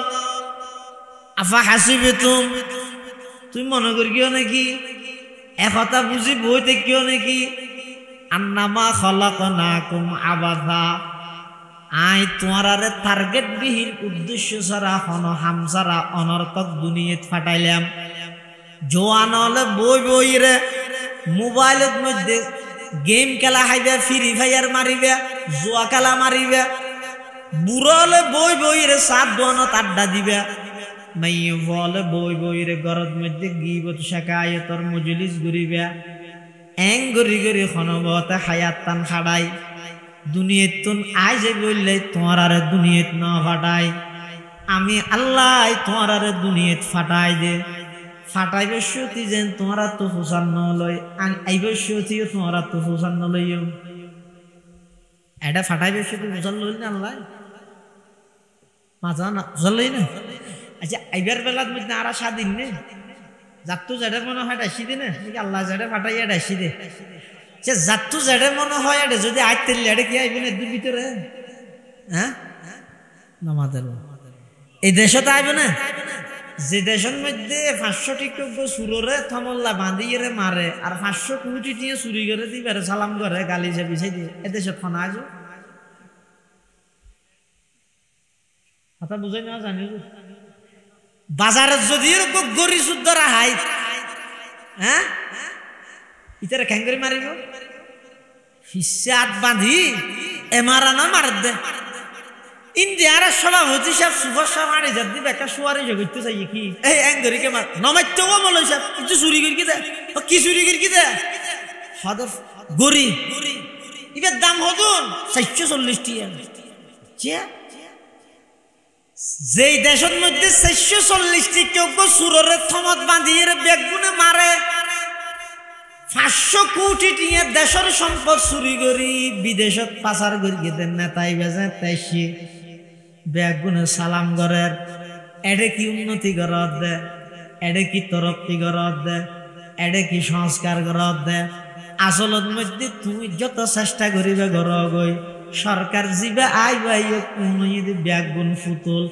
আফা হাসিবতুম তুই মনে করি কিও নাকি একথা বুঝি বইতে কিও নাকি আন্নামা খলাকনাকুম আবাসা আই তোমারে টার্গেট বিহীন উদ্দেশ্য ছাড়া হন হাম ছাড়া অনর্থক দুনিয়াত ফাটাইলাম জোয়ান হলে বই বই রে মোবাইলের মধ্যে গেম খেলা হাইবে ফ্রি ফায়ার মারিবে জুয়া খেলা মারিবে বুড়ো হলে বই বই রে সাত দোয়ানত আড্ডা দিবে মাইয়ে বলে বই বই রে ঘরের মধ্যে গিবত শেখায়তর মজলিস ঘুরিবে এং গরি গরি খনবতে হায়াত টান খাড়াই দুনিয়াত তুন আই যে বললে তোমার আরে দুনিয়াত না ফাটাই আমি আল্লাহ তোমার আরে দুনিয়াত ফাটাই দে ফাটাইবে সতী যেন তোমারা তো ফুসান ন লয় আইবে সতী তোমারা তো ফুসান ন লইও এটা ফাটাইবে সতী ফুসান লইল না আল্লাহ মাথা না ফুসান লই না আচ্ছা আইবার বেলার মধ্যে আর স্বাধীন নে যাত্তু যেটা মনে হয় ডাসি দে না আল্লাহ যেটা ফাটাইয়া ডাসি দে সে যাত্তু যেটা মনে হয় এটা যদি আজ তেলে এটা কি আইবে না এর ভিতরে হ্যাঁ নামাদের এই দেশে তো আইবে না যে দেশের মধ্যে 500 টিকটক সুররে থমল্লা বাঁধিয়ে মারে আর 500 কোটি টিয়ে চুরি করে দিবে সালাম করে গালি যে বিছাই দিয়ে এ দেশে থানা আজ কথা বুঝাই না জানি বাজারে যদি এরকম গরি সুদ্ধরা হাই হ্যাঁ ইতারা খ্যাঙ্গরি মারিব হিসাব বাঁধি এমারা না মার দে ইন্ডিয়ার সভাপতি সাহেব সুভাষ মারি যার দিবে একটা সুয়ারি জগিতে চাই কি এই অ্যাঙ্গরিকে মার নমাইতেও মলই সাহেব একটু চুরি করি কি দে কি চুরি করি কি দে হদফ গরি এবার দাম হতুন 440 টাকা যেই দেশের মধ্যে 440 টাকা সুরের থমত বাঁধিয়ে বেগুনে মারে 500 কোটি টিয়া দেশের সম্পদ চুরি করি বিদেশত পাচার করি গেতেন নেতাই বেজে তাইছি বেগুনে সালাম করের এডে কি উন্নতি করত দে এডে কি তরক্কি করত দে এডে কি সংস্কার করত দে আসলত মধ্যে তুমি যত চেষ্টা করিবে ঘর গই সরকার জিবে আইবাই কোন বেগুন ফুতুল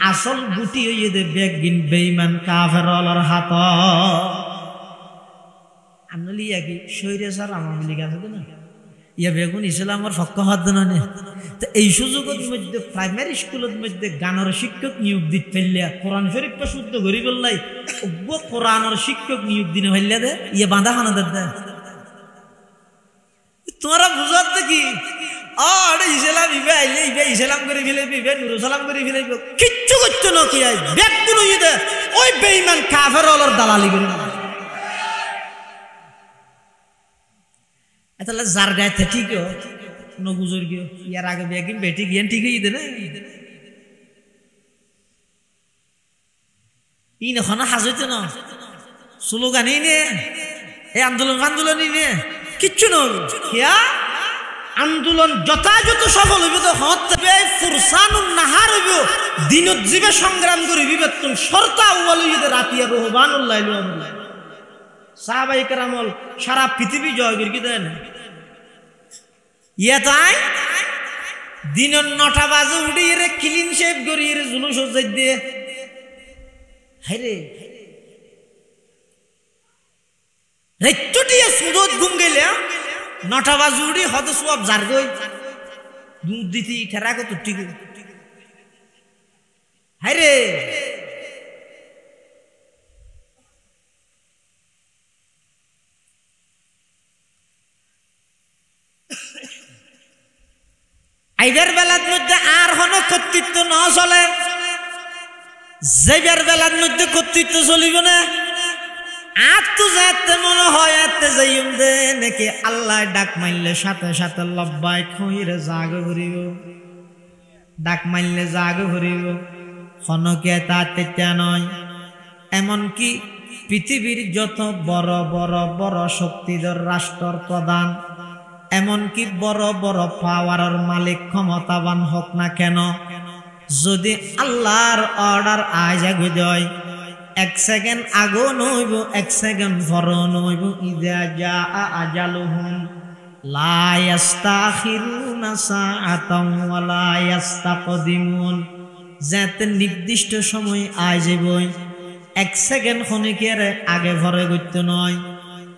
আসল গুটি হইয়ে দে বেগিন বেইমান কাফেরর হাত আমলিয়া কি শরীরে স্যার আমার লিগ আছে তো না ইয়া বেগুন ইসলামের পক্ষ হাত না তো এই সুযোগের মধ্যে প্রাইমারি স্কুলের মধ্যে গানের শিক্ষক নিয়োগ দিতে ফেললে কোরআন শরীফটা শুদ্ধ করি বললাই কোরআনের শিক্ষক নিয়োগ দিনে ফেললে দে ইয়ে বাঁধা খানা দে তোমরা বুঝার কি ইসলাম ইবে আইলে ইবে ইসলাম করে ফেলাইবে ইবে নুরু সালাম করে ফেলাইবে কিচ্ছু করতে না কি আই বেগুন ইয়ে দে ওই বেঈমান কাফেরর দালালি করে তাহলে যার গায়ে ঠিক নগুজোর গিয়ে ইয়ার আগে বেগিন বেটি গিয়ে ঠিক হয়ে দে না ই নখন হাজইতে না স্লোগানই নে এই আন্দোলনই নে কিচ্ছু নয় কিয়া আন্দোলন যথাযথ সফল হইব তো হতে ফুরসানুন নাহার হইব দিনত জীবে সংগ্রাম করি বিবেতন শর্ত আউয়াল হইতে রাতিয়া রহবানুল্লাহ সাহাবায়ে কেরামল সারা পৃথিবী জয় করি কি দেন ইয়া তাই দিনের 9টা বাজে উঠি রে ক্লিন শেভ করি রে জুলুস সজ্জাই দিয়ে হায়রে রেট্টুটিয়া সুদত ঘুম গেলে 9টা বাজে উঠি হদ সব জারগই দুধ দিতি ঠেরা কত ঠিক হায়রে আইবার বেলার মধ্যে আর হনো কর্তৃত্ব ন চলে যাইবার বেলার মধ্যে কর্তৃত্ব চলিব না আর তো যাতে মনে হয় এতে যাইম দে নাকি আল্লাহ ডাক মারলে সাথে সাথে লব্বাই খইরে জাগ ভরিব ডাক মারলে জাগ ভরিব হনকে তা তেতা নয় এমনকি পৃথিবীর যত বড় বড় বড় শক্তিধর রাষ্ট্র প্রধান এমনকি বড় বড় পাওয়ারের মালিক ক্ষমতাবান হোক না কেন যদি আল্লাহর অর্ডার আয় জাগি দেয় 1 সেকেন্ড আগো নইব 1 সেকেন্ড পরও নইব ইযা জা আজালুহুম লা ইস্তাখিরুনা সাআতান ওয়া লা ইস্তাকদিমুন যাতে নির্দিষ্ট সময় আয় যাবই 1 সেকেন্ড ক্ষণিকের আগে ভরে গইতে নয়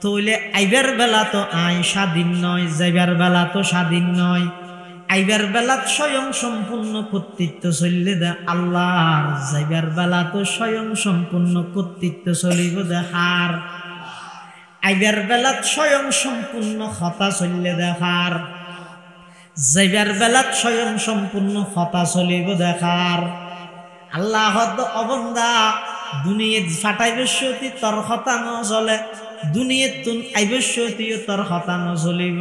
তইলে আইবার বেলা তো আই স্বাধীন নয় যাইবার বেলা তো স্বাধীন নয় আইবার বেলা স্বয়ং সম্পূর্ণ কর্তৃত্ব চললে দে আল্লাহর যাইবার বেলা তো স্বয়ং সম্পূর্ণ কর্তৃত্ব চলিব দে হার আইবার বেলা স্বয়ং সম্পূর্ণ কথা চললে দে হার যাইবার বেলা স্বয়ং সম্পূর্ণ কথা চলিব দে হার আল্লাহ অবন্দা দুনিয়াত ফাটাইবস্যতি তোর কথা ন চলে দুনিয়াত তুন আইবস্যতিও তোর কথা ন চলিব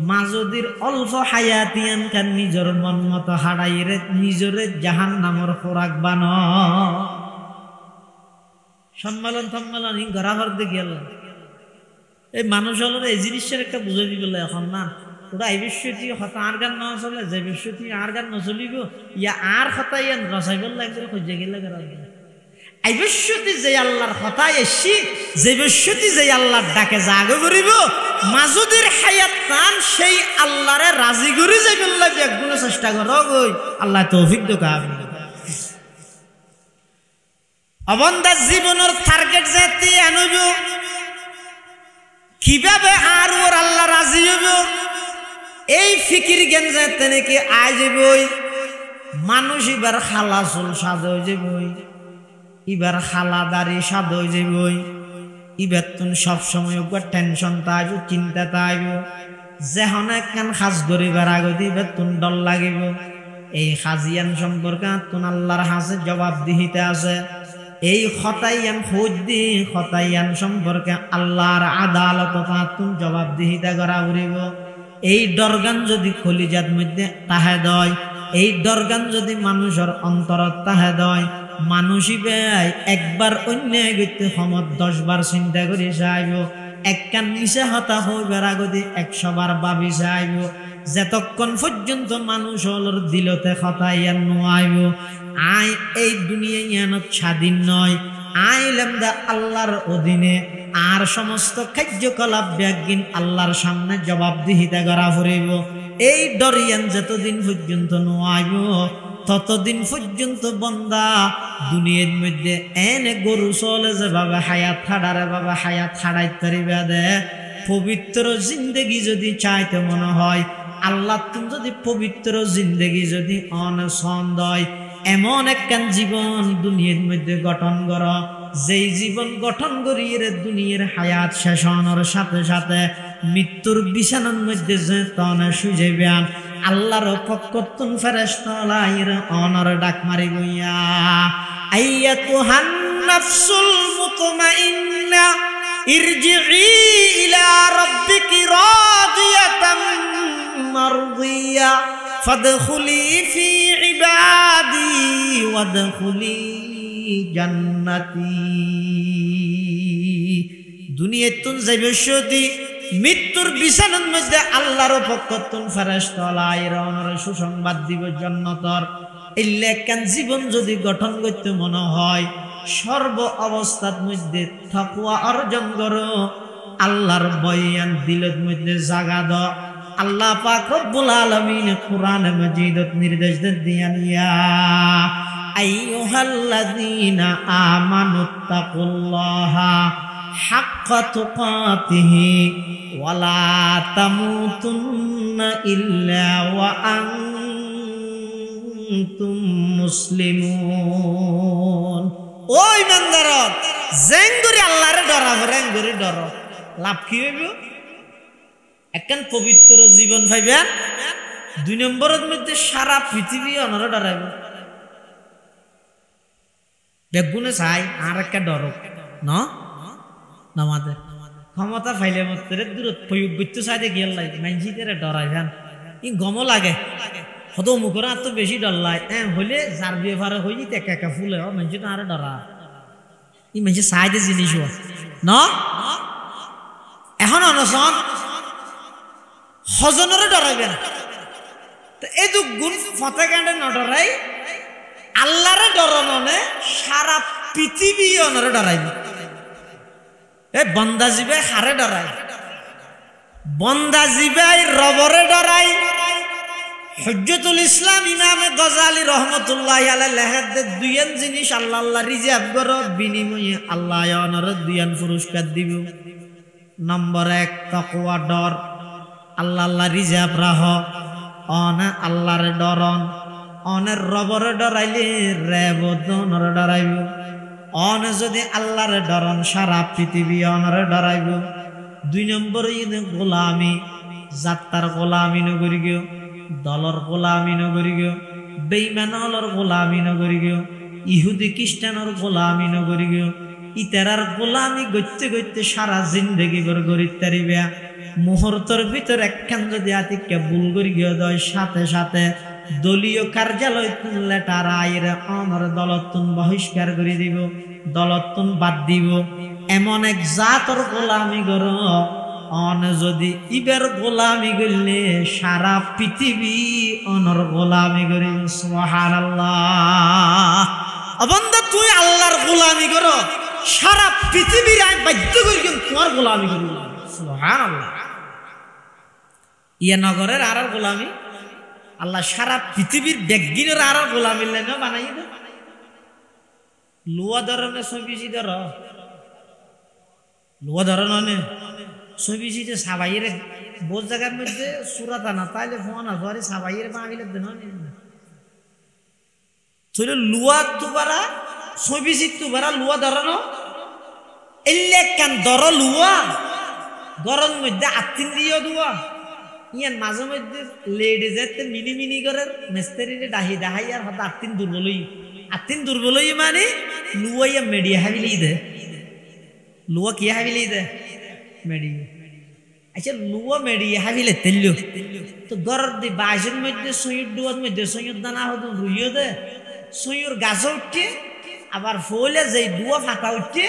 মাজদির অল্প হায়াতিয়ান কান নিজর মন মতো হারাইরে নিজরে জাহান্নামের খোরাক বান সম্মেলন ঘরাঘর দেখি আল্লাহ এই মানুষ হল এই জিনিসের একটা বুঝে দিবলে এখন না ওটা আইবস্যতি হতা আর গান ন চলে যে বস্যতি আর গান ন চলিব ইয়া আর হতাই রসাই বললে একজন খুঁজে গেলে আইবস্যতি যে আল্লাহর হতায় এসি যে বস্যতি যে আল্লাহর ডাকে জাগে করিব মাজুদির হায়াত কান সেই আল্লাহরে রাজি করি যাইবে লাগে একগুলো চেষ্টা করো গই আল্লাহ তৌফিক দোকা অবন্দার জীবনের টার্গেট যেতে আনব কিভাবে আর ওর আল্লাহ রাজি হইব এই ফিকির জ্ঞান যেতে নাকি আয় যাবই মানুষ এবার খালা চুল সাজ হয়ে যাবই এবার খালা দাড়ি সাদ হয়ে যাবই এবার তুমি সবসময় টেনশন তাইব চিন্তা তাইব যেহন একখান সাজ ধরিবার আগতে এবার তুমি ডর লাগিব এই সাজিয়ান সম্পর্কে তুমি আল্লাহর হাসে জবাবদিহিতে আছে এই খতাইয়ান খোঁজ দি খতাইয়ান সম্পর্কে আল্লাহর আদালত তুমি জবাবদিহিতা করা উড়িব এই ডরগান যদি খলিজাত মধ্যে তাহে দয় এই ডরগান যদি মানুষের অন্তরত তাহে দয় মানুষই বেয় একবার অন্য গতি সমত 10 বার চিন্তা করে চাইব একখান নিচে হতা হইবার আগতে 100 বার ভাবি চাইব যতক্ষণ পর্যন্ত মানুষ হলর দিলতে খতাইয়ান নোয়াইব আয় এই দুনিয়া ইয়ানত স্বাধীন নয় আইলাম দা আল্লাহর অধীনে আর সমস্ত কার্যকলাপ ব্যাগিন আল্লাহর সামনে জবাবদিহিতা করা ফুরিব এই ডরিয়ান যতদিন পর্যন্ত নোয়াইব ততদিন পর্যন্ত বন্দা দুনিয়ার মধ্যে এনে গরু চলে যে বাবা হায়াত হাডারে বাবা হায়াত হাডাইতে পারিবা দে পবিত্র জিন্দেগি যদি চাইতে মনে হয় আল্লাহ তুমি যদি পবিত্র জিন্দেগি যদি অনসন্দ হয় এমন একখান জীবন দুনিয়ার মধ্যে গঠন কর যেই জীবন গঠন করিয়ে দুনিয়ার হায়াত শেষ হওয়ার সাথে সাথে মৃত্যুর বিছানার মধ্যে যে তনে সুজেবেন আল্লাহর পক্ষতুন ফেরেশতালাইর অনর ডাক মারি গইয়া আইয়াতুহান নাফসুল মুতমাইন্না ইরজিই ইলা রাব্বিকি রাদিয়াতাম মারদিয়া ফাদখুলি ফি ইবাদি ওয়াদখুলি জান্নাতি দুনিয়াতুন যাইবসতি মৃত্যুর বিছানার মধ্যে আল্লাহর পক্ষতুন ফেরেশতা আলাইহির রওনার সুসংবাদ দিব জান্নাতর ইল্লাকান জীবন যদি গঠন করতে মনে হয় সর্ব অবস্থার মধ্যে তাকওয়া অর্জন করো আল্লাহর বয়ান দিলের মধ্যে জাগা দাও আল্লাহ পাক রব্বুল আলামিন কোরআন মাজিদত নির্দেশ দেন দিয়া আইয়ুহাল্লাযীনা আমানুত্তাকুল্লাহা হাক্কা তুকাতিহি ওয়া লা তামুতুন্না ইল্লা ওয়া আনতুম মুসলিমুন। ও ইমানদারত জেঙ্গুরি আল্লাহরে ডরাবো রেঙ্গুরি ডর লাভ কি হইব একখান পবিত্র জীবন পাইবেন 2 নম্বরের মধ্যে সারা পৃথিবী অনরে ডরাইব বেগুনে চাই আর একটা ডর ন নামাদের ক্ষমতা ফাইলে মতে দূরত প্রয়োগ করতে চাইতে গেল লাই মানজিদের ডরাইবেন ই গম লাগে হত মুখরা তো বেশি ডর লাই হইলে যার ব্যবহার হয়ে যেতে একা একা ফুলে মানজি তো আরে ডরা ই মানজি চাইতে জিনিস ন এখন অনশন হজনরে ডরাইবেন তো এই তো গুণ ফতে কাণ্ডে নডরাই আল্লাহরে ডরানো সারা পৃথিবী অনরে ডরাইবে এ বন্দা জিবে হারে ডরাই বন্দা জিবে রবরে ডরাই হুজ্জতুল ইসলাম ইমাম গজালি রহমতুল্লাহি আলাইহি লেখেন দুইয়ান জিনিস আল্লাহ আল্লাহ রিজার্ভ করো বিনিময়ে আল্লাহ অনরে দুইয়ান পুরস্কার দিব নম্বর 1 তাকওয়া ডর আল্লাহ আল্লাহ রিজার্ভ রাহ অনে আল্লাহর ডরন অনের রবরে ডরাইলে রেবদনরে ডরাইব অনে যদি আল্লাহর ডরন সারা পৃথিবী অনরে ডরাইব 2 নম্বর গোলামি যাত্রার গোলামি নগরি গিয়ে দলর গোলামি নগরি গিয়ে বেঈমানর গোলামি নগরি গিয়ে ইহুদি খ্রিস্টানের গোলামি নগরি গিয়ে ইতারার গোলামি গইতে গইতে সারা জিন্দেগি গড়গড়িত তারিবে মুহূর্তের ভিতর একখান যদি আতিকে ভুল করি গিয়ে দেয় সাথে সাথে দলীয় কার্যালয় লেটার আইর অনর দলতুন বহিষ্কার করে দিব দলতুন বাদ দিব এমন এক জাতর গোলামি গর অন যদি ইবের গোলামি করলে সারা পৃথিবী অনর গোলামি করি সুবহানাল্লাহ অবন্ধ তুই আল্লাহর গোলামি কর সারা পৃথিবীর আই বাধ্য করি তোমার গোলামি করি সুবহানাল্লাহ ইয়া নগরের আর গোলামি আল্লাহ সারা পৃথিবীর বেগিনের আর গোলামি লেনে বানাই দে লুয়া ধরনের ছবিছি ধর লুয়া ধরনে ছবিছি যে সাবাইয়ের বোঝ জায়গার মধ্যে সুরাত আনা তাইলে ফোন আসবারে সাবাইয়ের বাঙালির দেন তুই লুয়া তুবারা ছবিছি তুবারা লুয়া ধরানো এলে কান ধর লুয়া গরম মধ্যে আত্মিন দিয়ে দুয়া ইয়ান মাঝে মধ্যে লেডি যেতে মিনি মিনি করে মেস্তারিরে ডাহি ডাহাই আর হঠাৎ আত্মিন দুর্বলই মানে লুয়াইয়া মেডিয়া হাবিলি দে লুয়া কি হাবিলি দে মেডিয়া আচ্ছা লুয়া মেডিয়া হাবিলে তেল্লো তো গরর দি বাজের মধ্যে সৈয়দ ডুয়ার মধ্যে সৈয়দ দানা হতো রুইও দে সৈয়র গাছ উঠছে আবার ফলে যে দুয়া ফাটা উঠছে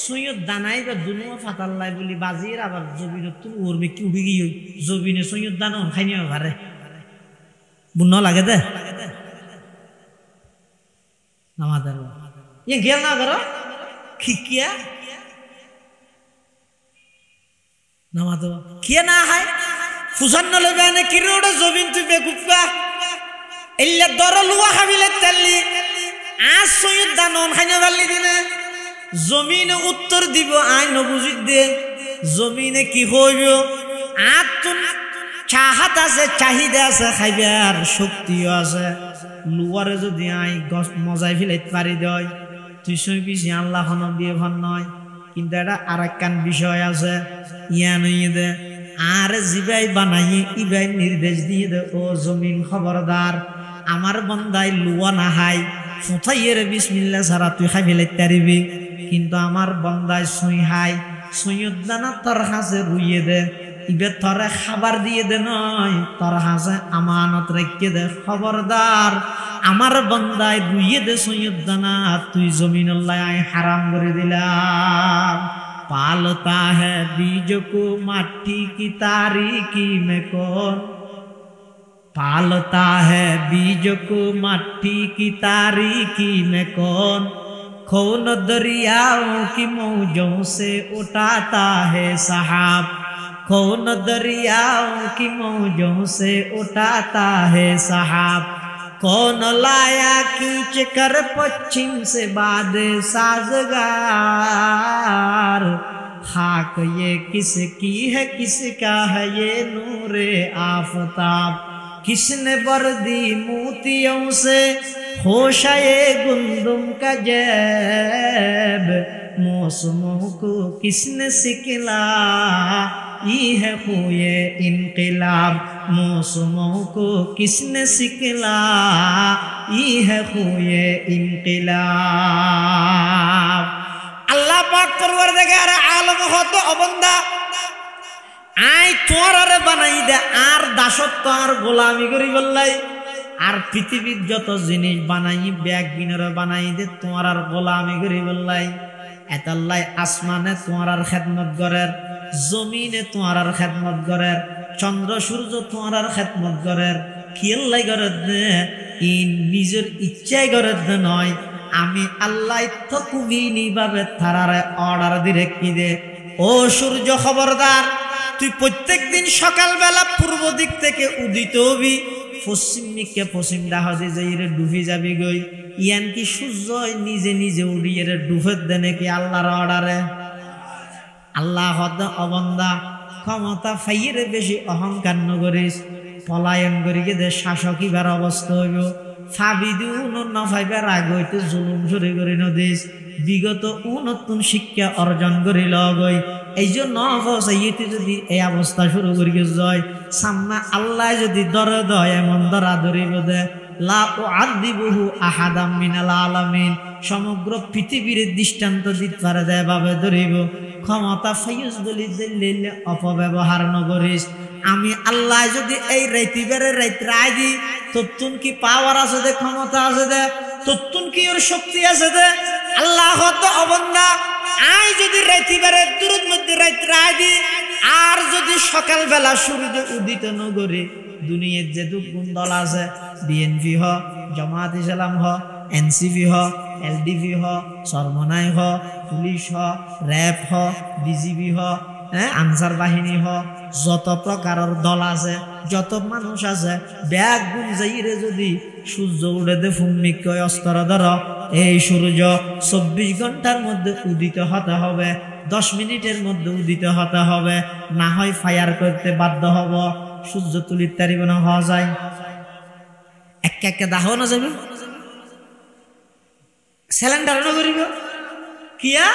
সৈয়দ দানাই বা দুনুয়া ফাটাল লাই বলি বাজির আবার জবিন তুমি ওর মেকি উঠে গিয়ে জবিনে সৈয়দ দানা খাইনি ভারে বুন লাগে দে নামাদার ইয়ে গেল না করো খিকিয়া নামাদ কিয়া না হাই ফুসান লবে না কি রোডে জবিন তুই বেকুফা এল্লা দরলুয়া হাবিলে তেললি আজ সৈয়দ দানন খাইনি ভালি দিনে জমিনে উত্তর দিব আই নবুজিত দে জমিনে কি হইব আতুন চাহাত আছে চাহিদা আছে খাইবার শক্তিও আছে লুয়ারে যদি আই গছ মজাই ফেলাইতে পারি দেয় তুই সইবিছি আল্লাহ খন দিয়ে ভান নয় কিন্তু এটা আর একখান বিষয় আছে ইয়া নই দে আর জিবাই বানাই ইবাই নির্দেশ দিয়ে দে ও জমিন খবরদার আমার বন্দাই লুয়া না হাই ফুথাইয়ের বিসমিল্লাহ ছাড়া তুই খাই ফেলাইতে পারিবি কিন্তু আমার বন্দায় সই হাই সৈয়দ দানা তোর হাসে রুইয়ে দে ইবে তোরে খাবার দিয়ে দে নয় তোর হাসে আমানত রেখে দে খবরদার আমার বন্দায় রুইয়ে দে সৈয়দ দানা তুই জমিনুল্লাহ হারাম করে দিলাম पालता है बीज को मट्टी की तारीकी में कौन, पालता है बीज को मट्टी की तारीकी में कौन, कौन दरियाओं की मौजों से उठाता है सहाब, कौन दरियाओं की मौजों से उठाता है सहाब, कौन लाया खींच कर पश्चिम से बादे साजगार, खाक ये किसकी है किसका है ये नूरे आफताब, किसने वर्दी मोतियों से होशाए गुंदुम का जैब, मौसमों को किसने सिखला ये है हुए इनकलाब, मौसमों को किसने सिखला ये है हुए इनकलाब। अल्लाह पाक परवरदिगार आलम हो तो बंदा आय तोरारे बनाई दे आर दासत्व आर गोलामी करी बल्लाई আর পৃথিবীর যত জিনিস বানাই ব্যাগ বিনরে বানাই দে তোমার আর গোলামি করি বললাই এতাল্লাই আসমানে তোমার আর খেদমত করের, জমিনে তোমার আর খেদমত করের, চন্দ্র সূর্য তোমার আর খেদমত করের, কিল্লাই করের দে ই নিজের ইচ্ছাই করের দে নয়, আমি আল্লাহ তকুবিনি ভাবে তারারে অর্ডার দিয়ে কি দে, ও সূর্য খবরদার তুই প্রত্যেকদিন সকালবেলা পূর্ব দিক থেকে উদিত হবি, পশ্চিম দিকে পশ্চিম দাহজে যাইরে ডুবে যাবি গই, ইয়ান কি সূর্য নিজে নিজে উড়িয়ে ডুবে দে নাকি আল্লাহর অর্ডারে? আল্লাহ হদ অবন্দা ক্ষমতা ফাইরে বেশি অহংকার নগরিস, পলায়ন করি দে শাসক ইবার অবস্থা হইব, ফাবিদি নফাইবার আগে হইতে জুলুম শুরু করি নদিস, বিগত নতুন শিক্ষা অর্জন করি লগই, এই জন্য যদি এই অবস্থা শুরু করি যায় সামনা আল্লাহ যদি দরে দয় এমন দরা ধরিব দে লা উআযিবুহু আহাদাম মিনাল আলামিন, সমগ্র পৃথিবীর দৃষ্টান্ত দিতে পারে দে ভাবে ধরিব, ক্ষমতা ফাইজ দলি দিলে অপব্যবহার নগরিস, আমি আল্লাহ যদি এই রাইতিবারে রাইত রায় দি ততুন কি পাওয়ার আছে দে, ক্ষমতা আছে দে, ততুন কি ওর শক্তি আছে দে, আল্লাহ হত অবন্দা আয় যদি রাইতিবারে দুরুদ মধ্যে রাইত রায় দি আর যদি সকালবেলা সূর্য উদিত নগরে দুনিয়ার যে দুগুণ দল আছে বিএনপি হ, জামাত ইসলাম হ, এনসিপি হ, এলডিপি হ, সরমনাই হ, পুলিশ হ, র্যাব হ, বিজিবি হ, আনসার বাহিনী হ, যত প্রকারের দল আছে যত মানুষ আছে ব্যাগ গুণ যাইরে যদি সূর্য উড়ে দে ফুমিক অস্ত্র ধর, এই সূর্য 24 ঘন্টার মধ্যে উদিত হতে হবে, 10 মিনিটের মধ্যে উদিত হতে হবে, না হয় ফায়ার করতে বাধ্য হব, সূর্য তুলির তারিব না হওয়া যায় একে একে দাহ না যাবে সিলিন্ডার না করিব কিয়া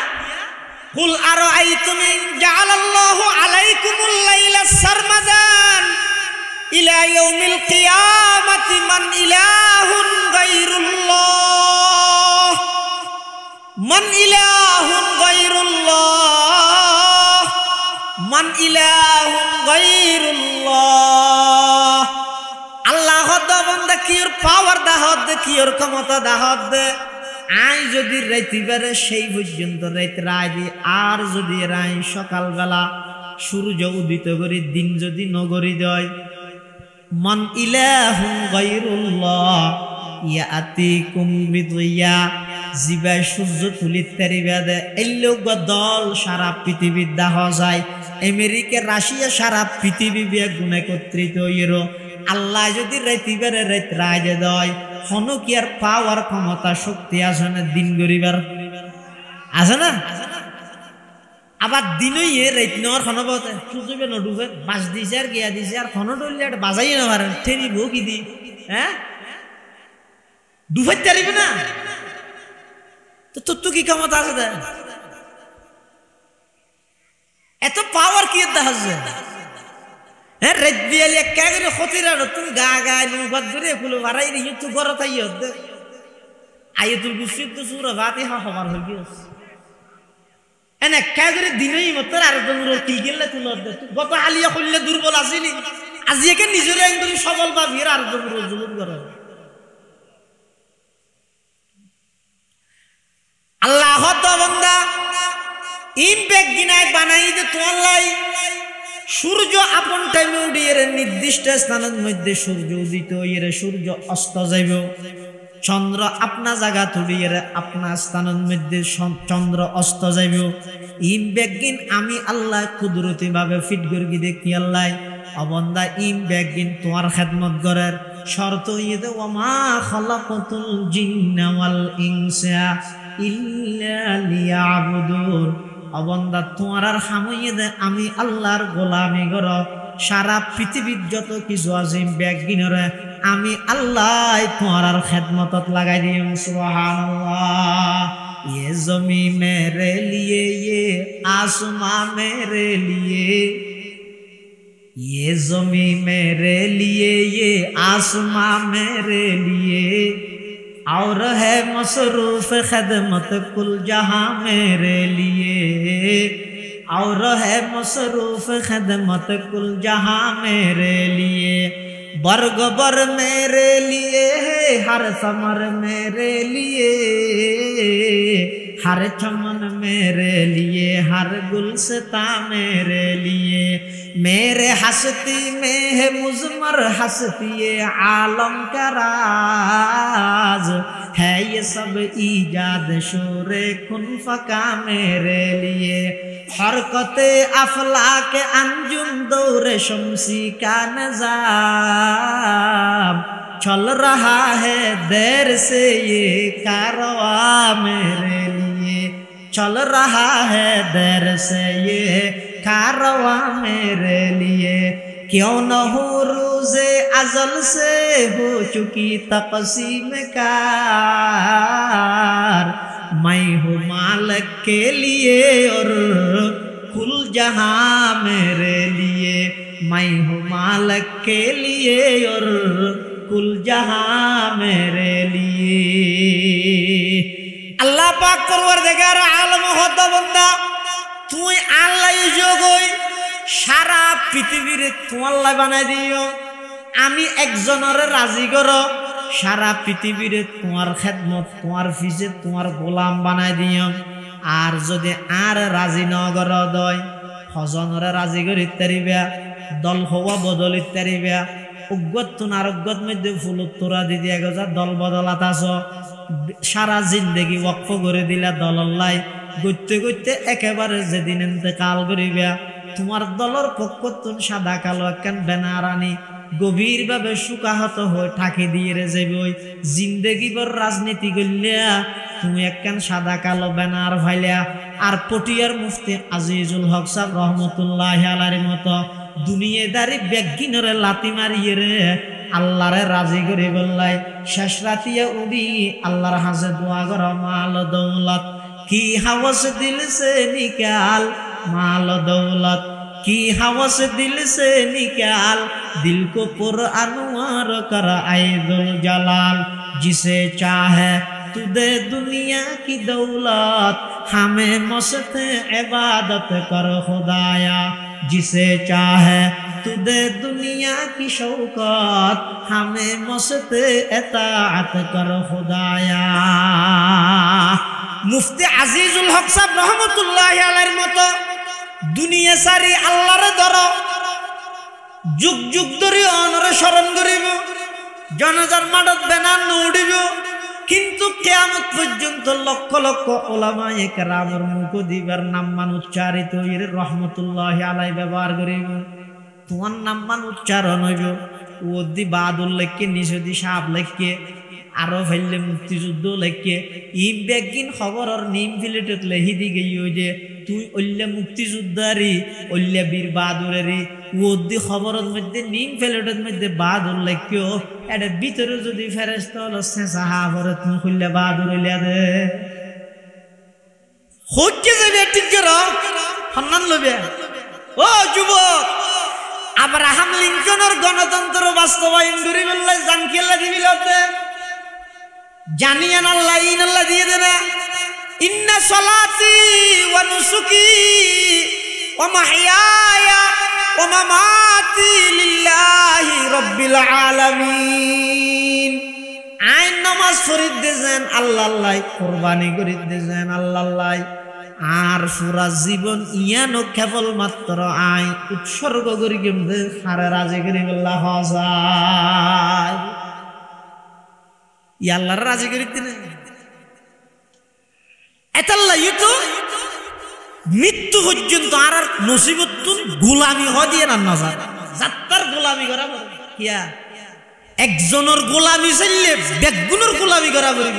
কুল আরাআইতুম ইন জাআলাল্লাহু আলাইকুমুল লাইলা সারমাদান ইলা ইয়াউমিল কিয়ামাতি মান ইলাহুন গায়রুল্লাহ, মান ইলাহুন গায়রুল্লাহ, মান ইলাহুন গায়রুল্লাহ। আল্লাহ হদ বান্দা কির পাওয়ার দাহদ দে কির ক্ষমতা দাহদ দে, আই যদি রাইতিবারে সেই পর্যন্ত রাইত রায় দি আর যদি রায় সকালবেলা সূর্য উদিত করি দিন যদি নগরী দেয়, মান ইলাহুন গায়রুল্লাহ ইয়াতিকুম বিদিয়া, জিবাই সূর্য তুলিত তারিবা দে এই লোক দল সারা পৃথিবীর দাহ যায়, আমেরিকা রাশিয়া সারা পৃথিবী বিয়ে গুণ একত্রিত হইরো, আল্লাহ যদি রাইতিবারে রাইত রায় দে দেয় হন কি আর পাওয়ার ক্ষমতা শক্তি আছে না দিন গরিবার আছে না? আবার দিনই রাইত নেওয়ার খনবতে সুযোগে নডুবে বাস দিছে আর গিয়া দিছে আর খন ডলিলে একটা বাজাই না পারেন ঠেনি বউ কি দি হ্যাঁ ডুবাইতে পারিবে না, তো তোর তো কি ক্ষমতা আছে দে এত পাওয়ার কি দেখা যায়? হ্যাঁ রেত বিয়ালি একা করে খতিরা তুমি গা গায় নৌকাত ধরে ফুলো বাড়াই রে তুই ঘর তাই দে আইয়ে তুই গুছিত তো সুরা ভাতে হবার হয়ে গিয়েছে এনে একা করে দিনই মতর আর তোর কি গেলে তুই দে গত আলিয়া করলে দুর্বল আসিনি আজি একে নিজের একদম সবল বা ভিড় আর তোর জুলুম করে। আল্লাহ তো বান্দা ইম বেগ গিনায় বানাই দে তোমার লাই সূর্য আপন টাইমে উঠিয়ে নির্দিষ্ট স্থানের মধ্যে সূর্য উদিত হইয়ে সূর্য অস্ত যাইব চন্দ্র আপনা জায়গা তুলিয়ে আপনা স্থানের মধ্যে চন্দ্র অস্ত যাইব ইম বেগিন আমি আল্লাহ কুদরতি ভাবে ফিট গর্গি দেখি আল্লাহ অবন্দা ইম বেগিন তোমার খেদমত করার শর্ত ইয়ে দে ওমা খালাকাতুল জিন্না ওয়াল ইনসা ইল্লা লিয়াবুদুন অবন্দা তোমার আর হামইয়ে দে আমি আল্লাহর গোলামি কর সারা পৃথিবীর যত কিছু আছে বেগিনরে আমি আল্লাহ তোমার আর খেদমতত লাগাই দিম সুবহানাল্লাহ ये ज़मी मेरे लिए ये आसमां मेरे लिए ये ज़मी मेरे लिए ये आसमां मेरे लिए और है मसरूफ खदमत कुल जहां मेरे लिए और है मसरूफ खदमत कुल जहां मेरे लिए बर्ग बर मेरे लिए है हर समर मेरे लिए हर चमन मेरे लिए हर गुलसिता मेरे लिए मेरे हस्ती में है मुजमर हस्ती आलम का राज है ये सब ईजाद शोरे कुन फका मेरे लिए हरकते अफलाक अंजुम दौरे शम्सी का निज़ाम चल रहा है देर से ये कारवा मेरे लिए चल रहा है देर से ये कारवा मेरे लिए क्यों न हो रोज़े अज़ल से हो चुकी तक़सीम कार मैं हूँ मालिक के लिए और कुल जहां मेरे लिए मैं हूँ मालिक के लिए और कुल जहां मेरे लिए अल्लाह पाक परवरदिगार आलम होता बंदा तू आल्लाह जोगई सारा पृथिवीर तुम्हार बानाई दियो आमी एकजनरे राजी करो सारा पृथिवीर तुम्हार खेदमत तुम्हार फिजे तुम्हार गोलाम बानाई दियो आर जदि आर राजी न करो दय हजनरे राजी करि तारिबा दल हवा बदल तारिबा उग्गत तुन आरोग्यत मध्य फुल तोरा दी दिया गजा दल बदलात आसो सारा जिंदगी वक्फ करे दिला दलल्लाई गइते गइते एकेबारे जेदिन इंतकाल करिबा तुम्हार दलर पक्ष तुन सादा कालो एकखान बैनार आनी गभीर भावे शुकाहत हये ठाकी दिए रे जाइबो जिंदगी भर राजनीति करिया तुम एकखान सादा कालो बैनार फाइलिया आर पटियार मुफ्ती আজিজুল হক साहब रहमतुल्लाहि आलैहिर मतो दुनियादारी बेगिनरे लाती मारिए रे अल्लाह रे राजी करे बल्लाई शेष रातिया उड़ी अल्लाहर हाजे दुआ करो माल दौलत की हवस दिल से निकाल माल दौलत की हवस दिल से निकाल दिल को पुर अनवार कर ऐदुल जलाल जिसे चाहे तू दे दुनिया की दौलत हमें मस्त इबादत कर खुदाया जिसे चाहे तू दे दुनिया की शौकत हमें मस्त इताअत कर खुदाया मुफ्ती আজিজুল হক साहब रहमतुल्लाहि अलैहिर मतो दुनिया सारी आल्लाहर धरो जुग जुग धरे अनरे स्मरण करिब जनाजार माठत बैनार नउडिब किन्तु कियामत पर्यन्त लक्ष लक्ष उलामाए केरामेर मुख दिबार नाम मान उच्चारित हইরে रहमतुल्लाहि आलाइहि व्यवहार करिब তোমার নাম মান উচ্চারণ হইব ওদি বাদুল লেখকে নিষেধি সাপ লেখকে আরো ফেললে মুক্তিযুদ্ধ লেখকে ইম বেগিন খবরর নিম ফিলেটত লেহি দি গই যে তুই অল্লে মুক্তিযোদ্ধারি অল্লে বীর বাহাদুরেরি ওদি খবরর মধ্যে নিম ফিলেটত মধ্যে বাহাদুর লেখকেও এটা ভিতরে যদি ফেরেশতা হলো সাহাবরে তুমি খুললে বাহাদুর হইলা দে হচ্ছে যাবে ঠিক করো সম্মান লবে ও যুবক আব্রাহাম লিঙ্কনের গণতন্ত্র বাস্তবায়ন করি বললে জান খেলা দিবি লতে জানিয়ান আল্লাহ ইন আল্লাহ দিয়ে দেনা ইন্না সালাতি ওয়া নুসুকি ওয়া মাহইয়ায়া ওয়া মামাতি লিল্লাহি রাব্বিল আলামিন আইন নামাজ ফরিদ দেন আল্লাহ আল্লাহ কুরবানি করি দেন আল্লাহ আল্লাহ আর পুরা জীবন ইয়ানো কেবল মাত্র আয় উৎসর্গ করি কিন্তু হারে রাজি করি বললা হসায় ইয়াল্লাহর রাজি করি দিনে এতাল্লাহ ইতো মৃত্যু পর্যন্ত আর নসিবতুন গোলামি হয় দিয়ে না যায় যাত্রার গোলামি করা কিয়া একজনের গোলামি চাইলে বেগুনের গোলামি করা বলিব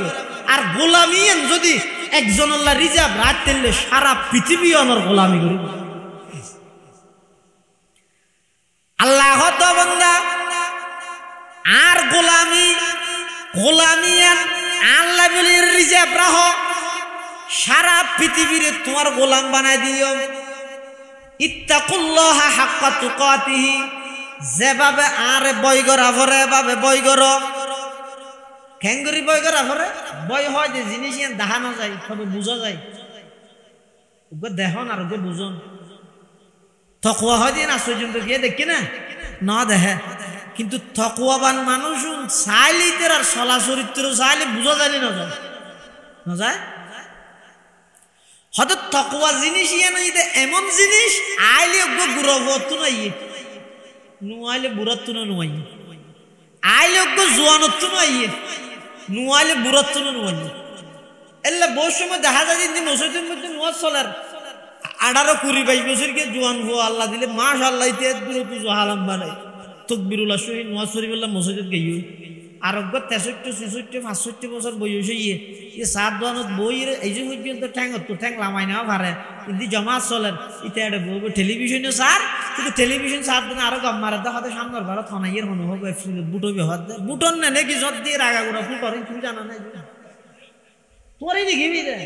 আর গোলামি যদি একজন আল্লাহ রিজার্ভ রাত দিলে সারা পৃথিবী আমার গোলামি করিব আল্লাহ তো বান্দা আর গোলামি গোলামি আল্লাহ বলে রিজার্ভ রাখো সারা পৃথিবীর তোমার গোলাম বানাই দিও ইত্তাকুল্লাহ হাক্কা তুকাতিহি যেভাবে আর বই করা ভরে এভাবে বই কর খেঙ্গুরি বই করা ভরে বই হয় যে জিনিস দেখানো যায় সবে বুঝা যায় ওকে দেখুন আর ওকে বুঝুন তকুয়া হয় দিয়ে না সৈজন্ত গিয়ে দেখি না দেখে কিন্তু তকুয়াবান মানুষ চাইলেই আর চলা চরিত্র চাইলে বুঝা যায় না যায় না যায় হয়তো তকুয়া জিনিস এমন জিনিস আইলে ওকে গুরবত নাইয়ে নুয়াইলে বুড়াত্তু না নুয়াইয়ে আইলে ওকে জোয়ানত্তু নাইয়ে নুয়াইলে বুড়াত্তু না নুয়াইয়ে এলে বহু সময় দেখা যায় যে মসজিদের মধ্যে নুয়া চলার 18-20 বছর কে জোয়ান হো আল্লাহ দিলে মাশাআল্লাহ ইতে দূরে পুজো হালাম বানাই তাকবীরুল্লাহ শহীদ নুয়া শরীফুল্লাহ মসজিদে গইয়ে আর ওকে 63-64-65 বছর বয়স হইয়ে এ সাত দোয়ানত বইয়ের এই যে পর্যন্ত ঠ্যাং লামাই নেওয়া পারে কিন্তু জমা চলেন ইতে একটা বলবো টেলিভিশনে স্যার কিন্তু টেলিভিশন সাত দিন আরো গম মারা দেখাতে সামনের ভারত থনাইয়ের মনে হবে বুটো ব্যবহার দেয় বুটন না নাকি জট দিয়ে রাগা গুড়া ফুল করেন তুমি জানা নাই তোরই দেখিবি রে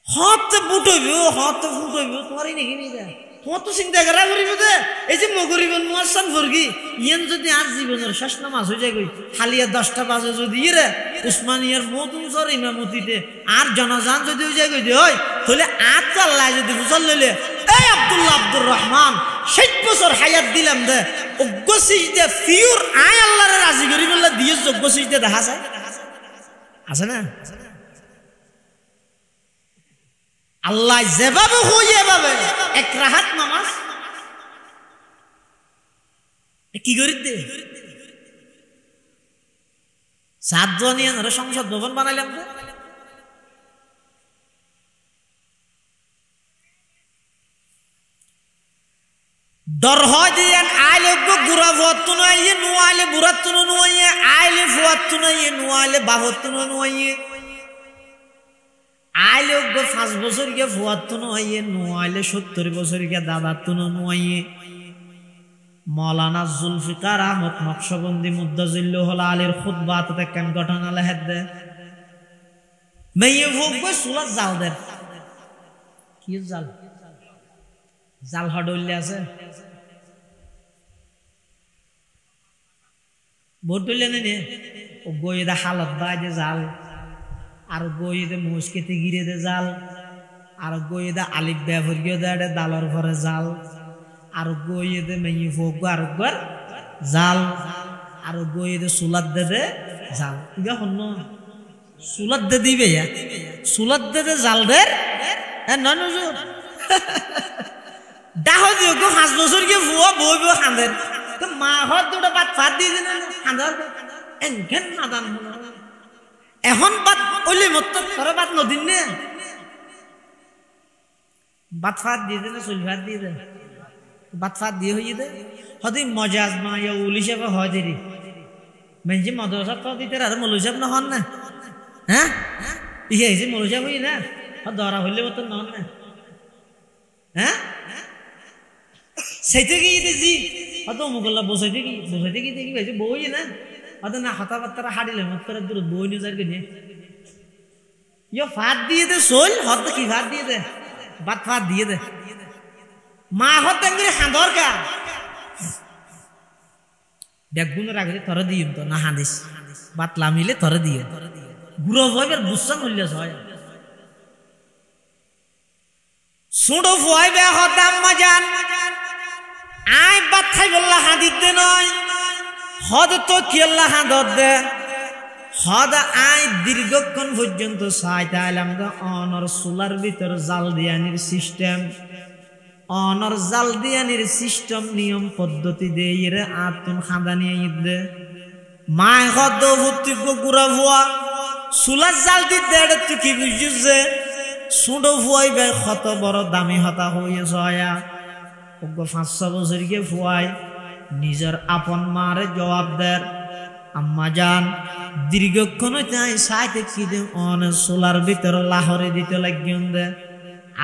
হত বুটইব হত ফুটইব তোরই দেখিবি রে কত চিন্তা করা করিব দে এই যে মগরিব মুয়াসান ফরগি ইয়ান যদি আজ জীবনের শেষ নামাজ হয়ে যায় কই হালিয়া 10টা বাজে যদি রে উসমানিয়ার মওদুজর ইমামতিতে আর জনজান যদি হয়ে যায় কই ওই তাহলে আজ তো আল্লাহ যদি বুঝল লইলে এই আব্দুল্লাহ আব্দুর রহমান 60 বছর হায়াত দিলাম দে অজ্ঞ সিজদা ফিউর আয় আল্লাহর রাজি করি বললা দিয়ে যোগ্য সিজদা দেখা যায় আছে না আল্লাহ যেভাবে হই এভাবে এক রাহাত নামাজ কি করি দে সাতজনী সংসদ ভবন বানাইলাম তো ডর হয় যে আইলে গুড়া ভুয়াত্তু নয় নুয়াইলে বুড়াত্তু নয় আইলে ফুয়াত্তু নয় নুয়াইলে বাহত্তু নয় আইলে 5 বছর গিয়ে ফুয়াত্তু নয় নুয়াইলে 70 বছর গিয়ে দাদাত্তু নয় মৌলানা জুলফিকার আহমদ নকশবন্দি মুদ্দাজিল্লুহুল আলীর খুতবাতে কেন ঘটনা লেখে দে মেয়ে ভোগ সুলাত জাল দে কি জাল জাল হডলে আছে বটলে নে ও গইদা হালত বাজে জাল আর গইদে মুশকিতে গিরে দে জাল আর গইদা আলিফ ব্যবহার গিয়ে দে দালর ঘরে জাল আর গইদে মেয়ে ভোগ আর একবার জাল আর গইদে সুলাত দে জাল ইগা হন্ন সুলাত দে দিবে সুলাত দে জাল দে নয় নজর দাহ দিও 5 বছর গিয়ে ভুয়া বই বই খাঁদের তো মা হত দুটো বাদ ফাঁদ দিয়ে দিন খাঁদার এনখেন নাদান এখন বাদ ওইলে মত তোর বাদ নদিন নে বাদ ফাঁদ দিয়ে দে না চুল ফাঁদ দিয়ে দে বাদ ফাঁদ দিয়ে হয়ে দে হদি মজাজ মা ইয়া উলি সাহেব হয় দেরি মেনজি মাদ্রাসা তো দিতে আর মৌলভী সাহেব না হন না হ্যাঁ ইয়ে যে মৌলভী সাহেব হই না ধরা হইলে মত নহন না হ্যাঁ সেইতে গিয়ে দিছি হয়তো মুগল্লা বসাইতে গিয়ে দেখি ভাই বই না হয়তো না কথাবার্তা হারিলে মাত্র দূর বই নিয়ে যার কিনে ইয়ে ফাঁদ দিয়ে দে শোল হয়তো কি ফাঁদ দিয়ে দে বাদ ফাঁদ দিয়ে দে মা হতে হাঁদর কা বেগুনের আগে তরে দিই তো না হাঁদিস বাত লামিলে তরে দিয়ে গুড়ো ভাইবের বুসান হইলে হয় সুড়ো ফুয়াই বে হতাম মজান আই বাত খাই বললা হাঁদিত দে নয় হদ তো কি আল্লাহ হাঁদর দে হদা আই দীর্ঘক্ষণ পর্যন্ত চাইতে আইলাম অনর সোলার ভিতর জাল দিয়ানির সিস্টেম, অনর জাল দিয়ানির সিস্টেম নিয়ম পদ্ধতি দিয়ে রে আতুন খাদা নিয়ে ঈদে মায় হদ ভর্তিজ্ঞ গুড়া ভুয়া সোলার জাল দিতে তুই কি বুঝছে ছোটো ভুয়াই বে কত বড় দামি হতা হয়ে জয়া ওগো 5-6 বছর গিয়ে ভুয়াই নিজের আপন মারে জবাব দেয় আম্মা যান দীর্ঘক্ষণ চাই সাইতে কি দে অন সোলার ভিতর লাহরে দিতে লাগিয়ন দে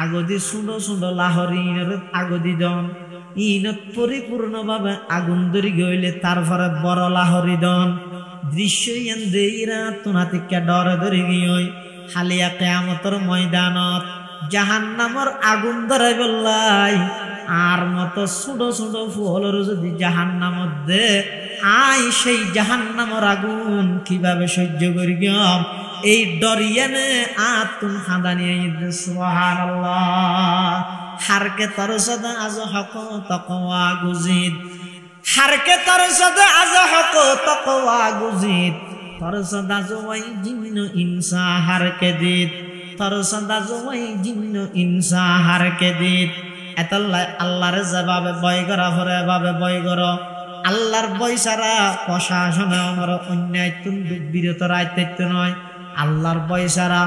আগদি সুন্দর সুন্দর লাহরি আগদি দন ইনত পরিপূর্ণভাবে আগুন ধরি গইলে তারপরে বড় লাহরি দন দৃশ্য ইয়ান দে ইরা তোনাতিকা ডরে ধরি গিয়ে হালিয়া কিয়ামতের ময়দানত জাহান্নামের আগুন ধরাই বললাই আর মতো ছোট ছোট ফুলের যদি জাহান্নামত দে আই সেই জাহান্নামের আগুন কিভাবে সহ্য করি গম এই ডরিয়ানে আতুন হাদানিয়ে সুবহানাল্লাহ হারকে তরসদ আজ হক তাকওয়া গুজিদ হারকে তরসদ আজ হক তাকওয়া গুজিদ তরসদ আজ ওই জিন্ন ইনসা হারকে দিত তরসদ আজ ওই জিন্ন ইনসা হারকে দিত এতলাই আল্লাহর যেভাবে ভয় করা ভরে এভাবে ভয় করো আল্লাহর ভয় ছাড়া প্রশাসনে আমার অন্যায় বিরত রাইতে নয় আল্লাহর ভয় ছাড়া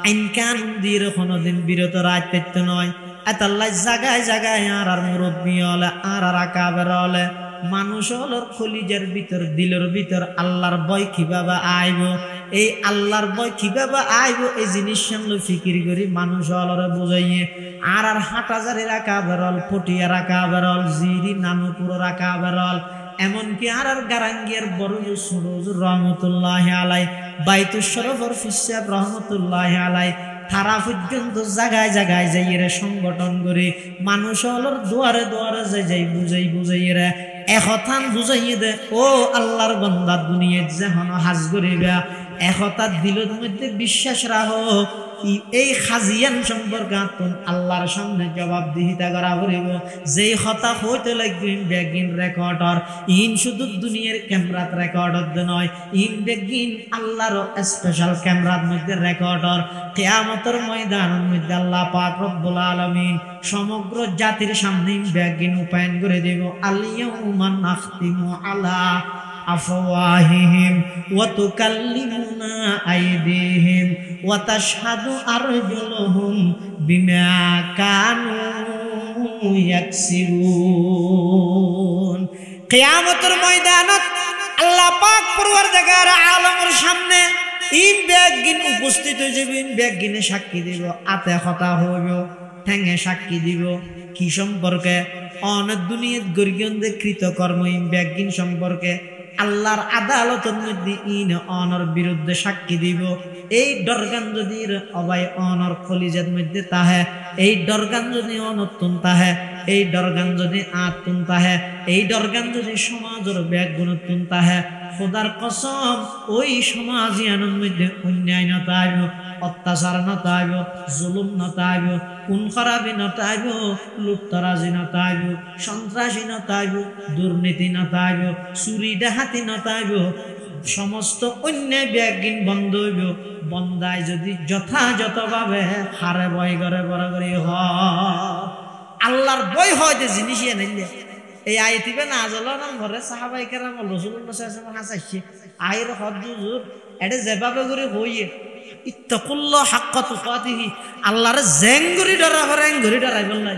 আইন কানুন দিয়ে কোনোদিন বিরত রাইতে নয় এতলাই জায়গায় জায়গায় আর মুরব্বী হলে আর আকাবের হলে মানুষ হলোর খলিজের ভিতর দিলের ভিতর আল্লাহর ভয় কিভাবে আইব এই আল্লাহর ভয় কিভাবে আইব এই জিনিস সামনে ফিকির করি মানুষ হলরে বুঝাইয়ে আর হাটাজারি রাখা বেরল পটিয়া রাখা বেরল জিরি নানুপুর রাখা বেরল এমনকি আর গারাঙ্গিয়ার বড় সুরজ রহমতুল্লাহ আলাই বাইতুল শরফর ফিসাব রহমতুল্লাহ আলাই তারা পর্যন্ত জায়গায় জায়গায় যাইয়ে সংগঠন করে মানুষ হলর দুয়ারে দুয়ারে যাই বুঝাই রে একথান বুঝাইয়ে দে ও আল্লাহর বান্দা দুনিয়ায় যখন হাজ করিবা একতার দিলের মধ্যে বিশ্বাস রাখো এই খাজিয়ান সম্পর্কে আল্লাহর সামনে জবাবদিহিতা করা করিব যেই হতা হইতে লাগবে বেগিন রেকর্ডর ইন শুধু দুনিয়ার ক্যামেরাত রেকর্ডর নয় ইন বেগিন আল্লাহর স্পেশাল ক্যামেরার মধ্যে রেকর্ডর কিয়ামতের ময়দানের মধ্যে আল্লাহ পাক রব্বুল আলামিন সমগ্র জাতির সামনে বেগিন উপায়ন করে দেব আল-ইয়াউমা নাখতিমু আলা আফওয়াহিহিম ওয়া তুকাল্লিমুনা আইদিহিম ওয়া তাশহাদু আরজুলুহুম বিমা কানু ইয়াকসিবুন কিয়ামতের ময়দানত আল্লাহ পাক পরওয়ারদিগার আলমের সামনে ইন বেগিন উপস্থিত হইবেন বেগিনে সাক্ষী দিব আতে কথা হইব ঠ্যাঙে সাক্ষী দিব কি সম্পর্কে অনেক দুনিয়াত গরিয়ন্দে কৃতকর্ম ইন বেগিন সম্পর্কে আল্লাহর আদালতের মধ্যে ইন অনর বিরুদ্ধে সাক্ষী দিব এই ডরগান যদি অবাই অনর কলিজার মধ্যে তাহে এই ডরগান যদি অনতুন তাহে এই ডরগান যদি আতুন তাহে এই ডরগান যদি সমাজের ব্যাগুণতুন তাহে খোদার কসম ওই সমাজিয়ানের মধ্যে অন্যায় নতাইব অত্যাচার নতাইব জুলুম নতাইব খুন খারাপি নতাইব লুটতরাজি নতাইব সন্ত্রাসী নতাইব দুর্নীতি নতাইব চুরি ডাহাতি নতাইব সমস্ত অন্যায় ব্যাগিন বন্ধ হইব বন্দায় যদি যথাযথভাবে হারে বয় করে বড় করে আল্লাহর বই হয় যে জিনিসই এনে এই আইতিবে না আজল নাম ঘরে সাহাবাই কেরাম রাসূলুল্লাহ সাল্লাল্লাহু আলাইহি ওয়াসাল্লাম হাসাইছে আইর হদ্দুজুর এটা যেভাবে করে হইয়ে ইত্তাকুল্লাহ হাক্কা তুকাতিহি আল্লাহর জেঙ্গুরি ডরা হরেন ঘুরি ডরাই বললাই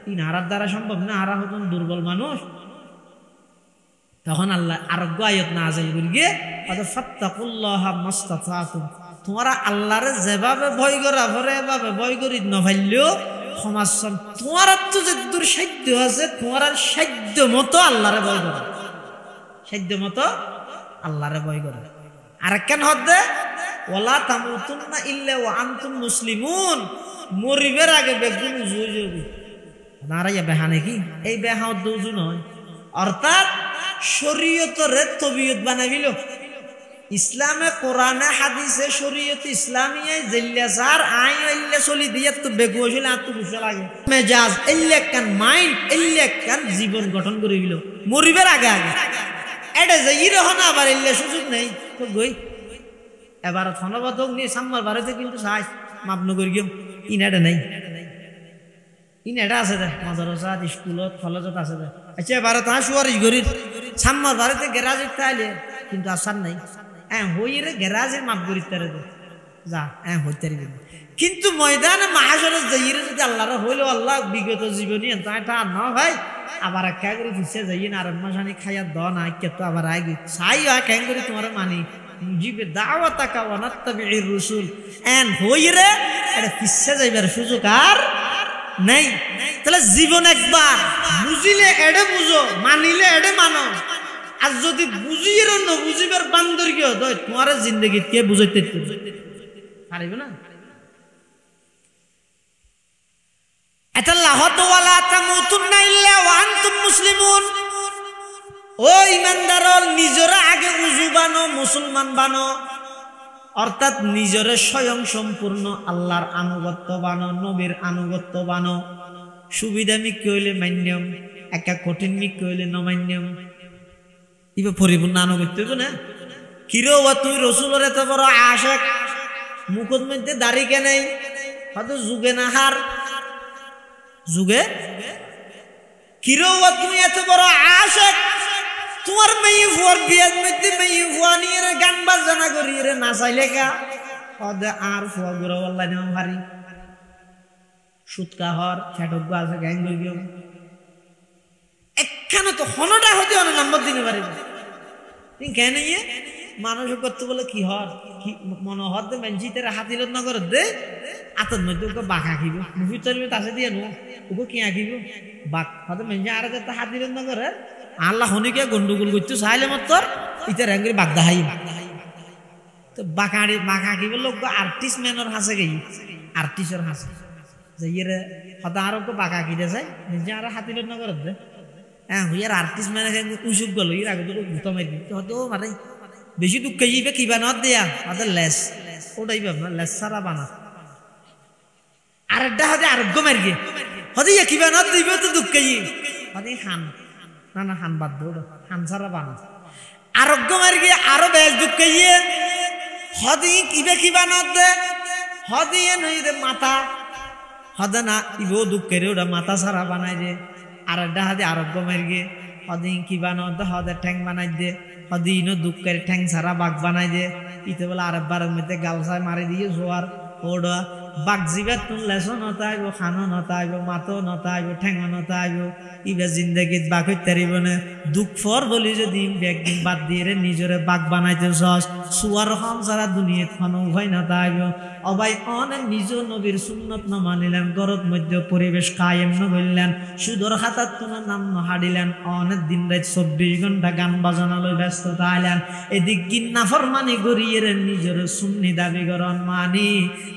ইন আরার দ্বারা সম্ভব না আরা হতন দুর্বল মানুষ তখন আল্লাহ আরোগ্য আয়াত নাযিল করে গিয়ে ফাত্তাকুল্লাহ মাস্তাতাতুম তোমরা আল্লাহর যেভাবে ভয় করা ভরে এভাবে ভয় করি নভাইলেও সমাজ তোমার তো যে দূর সাধ্য আছে তোমার সাধ্য মতো আল্লাহরে ভয় করো সাধ্য মতো আল্লাহরে ভয় করো আর কেন হদ্দে ওয়ালা তামুতুন্না ইল্লা ওয়া আনতুম মুসলিমুন মরিবের আগে বেগুন উজুই যাবে নারাইয়া বেহা নাকি এই বেহা উজু নয় অর্থাৎ শরীয়তরে তবিয়ত বানাইল ইসলামে কোরআনে হাদিসে শরীয়ত ইসলামিয়ায় জেল্লাসার আই ইল্লা চলি দিয়া তো বেগু হইল আত বুঝা লাগে মেজাজ ইল্লা কান মাইন্ড ইল্লা কান জীবন গঠন করিল মরিবের আগে আগে এটা যে ইরহনা আবার ইল্লা সুযোগ নেই তো গই এবার ফনবত নিয়ে সাম্মার বাড়িতে কিন্তু চাই মাপনগর গিয়ে ইনাটা নাই ইনাটা আছে দে মাদ্রাসাত স্কুলত কলেজত আছে দে আচ্ছা এবার তা সুয়ারিশ গরির সাম্মার বাড়িতে গ্যারাজে তাইলে কিন্তু আসার নাই হইরে গ্যারাজের মাপ গরির তারে দে যা হইতে কিন্তু ময়দানে মাহাসরে যাইরে যদি আল্লাহর হইলো আল্লাহ বিগত জীবনী তা না ভাই আবার একা করে পিছিয়ে যাই না আর মাসানি খাইয়া দ না কে তো আবার আগে চাই কেন করে তোমার মানি মুজিবে দাওয়াতাকা ওয়া নাত্তাবিউর রাসূল হইরে এটা পিছিয়ে যাইবার সুযোগ আর নাই তাহলে জীবন একবার বুঝিলে এডে বুঝো মানিলে এডে মানো আর যদি বুঝিয়ে ন বুঝিবার বান্দর কি হয় তোমার জিন্দগি কে বুঝাইতে পারিবে না নিজরা আগে উজু বানো মুসলমান বানো অর্থাৎ নিজরে স্বয়ং সম্পূর্ণ আল্লাহর আনুগত্য বানো নবীর আনুগত্য বানো সুবিধা মিক্কি হইলে মান্যম একা কঠিন মিক্কি হইলে নমান্যম ইবা পরিপূর্ণ আনুগত্য না কিরো তুই রসুলের এত বড় আশেক মুখত মধ্যে দাড়ি কে নেই হয়তো যুগে না হার যুগে কিরো তুমি এত বড় আশেক তোমার মেয়ে ফুয়ার বিয়ার মধ্যে মেয়ে ফুয়া নিয়ে গান বাজনা করি রে নাচাইলে কা হদে আর ফুয়া গুড়া বললাই নেওয়া ভারী সুৎকা হর খ্যাটক আছে গ্যাং গিয়ে একখানে তো হনটা হতে অনেক নম্বর দিনে পারিবে তুমি কেন ইয়ে মানুষ করতে বলে কি হর কি মনে হর দে মেঞ্চিতে হাতিলত না করে দে আতর মধ্যে ওকে বাঘ আঁকিব মুভির চলবে তাছে দিয়ে নো ওকে কি আঁকিব বাঘ হয়তো মেঞ্চি আর হাতিলত না করে আল্লাহ হনিকে গন্ডগোল করতে চাইলে মত ইতার এঙ্গি বাঘ দাহাই তো বাঁকাড়ি বাঘ আঁকিব লোক আর্টিস্ট ম্যানের হাসে গেই আর্টিস্টের হাসে যে ইয়ে হয়তো আর ওকে বাঘ আঁকিতে চাই মেঞ্চি আর হাতিলত না করে দে হুইয়ার আর্টিস্ট মানে উসুক গেল এর আগে তো গুতো মারি হয়তো মানে বেশি দুঃখ যাইবে কিবা নদ দেয়া আমাদের লেস ওটাই ভাবনা লেস সারা বানা আরেকটা হাতে আরোগ্য মারগে হতে কিবা নদ দিবে তো দুঃখ যাই হতে হান না হান বাদ দৌড় হান সারা বানা আরোগ্য মারগে আরো বেশ দুঃখ যাইয়ে হতে কিবা নদ দে হতে নই রে মাথা হতে না ইবো দুঃখের ওটা মাথা সারা বানাই দে আর হাতে আরোগ্য মারগে হতে কিবা নদ হতে ঠ্যাং বানাই দে হদিন দুঃখের ঠ্যাং সারা বাঘ বানাই দে ইতে বলে আরেকবারের মধ্যে গালসায় মারি দিয়ে জোয়ার ওড়া বাঘ জিবে তুন লেসো নতা আইব খানো নতা আইব মাতো নতা আইব ঠ্যাঙো নতা আইব ইবে জিন্দগিত বাঘ হইতে পারিব না দুঃখ ফর বলি যদি একদিন বাদ দিয়ে নিজরে বাঘ বানাইতে সস সুয়ার হম সারা দুনিয়াত খানো উভয় নতা আইব অবাই অনেক নিজ নবীর সুন্নত ন মানিলেন গরত মধ্যে পরিবেশ কায়েম ন করলেন সুদর খাতার তোমার নাম ন হাডিলেন অনেক দিন রাত 24 ঘন্টা গান বাজনা লই ব্যস্ত থাইলেন এদিক গিন্না ফরমানি গড়িয়ে নিজের সুন্নি দাবি করন মানি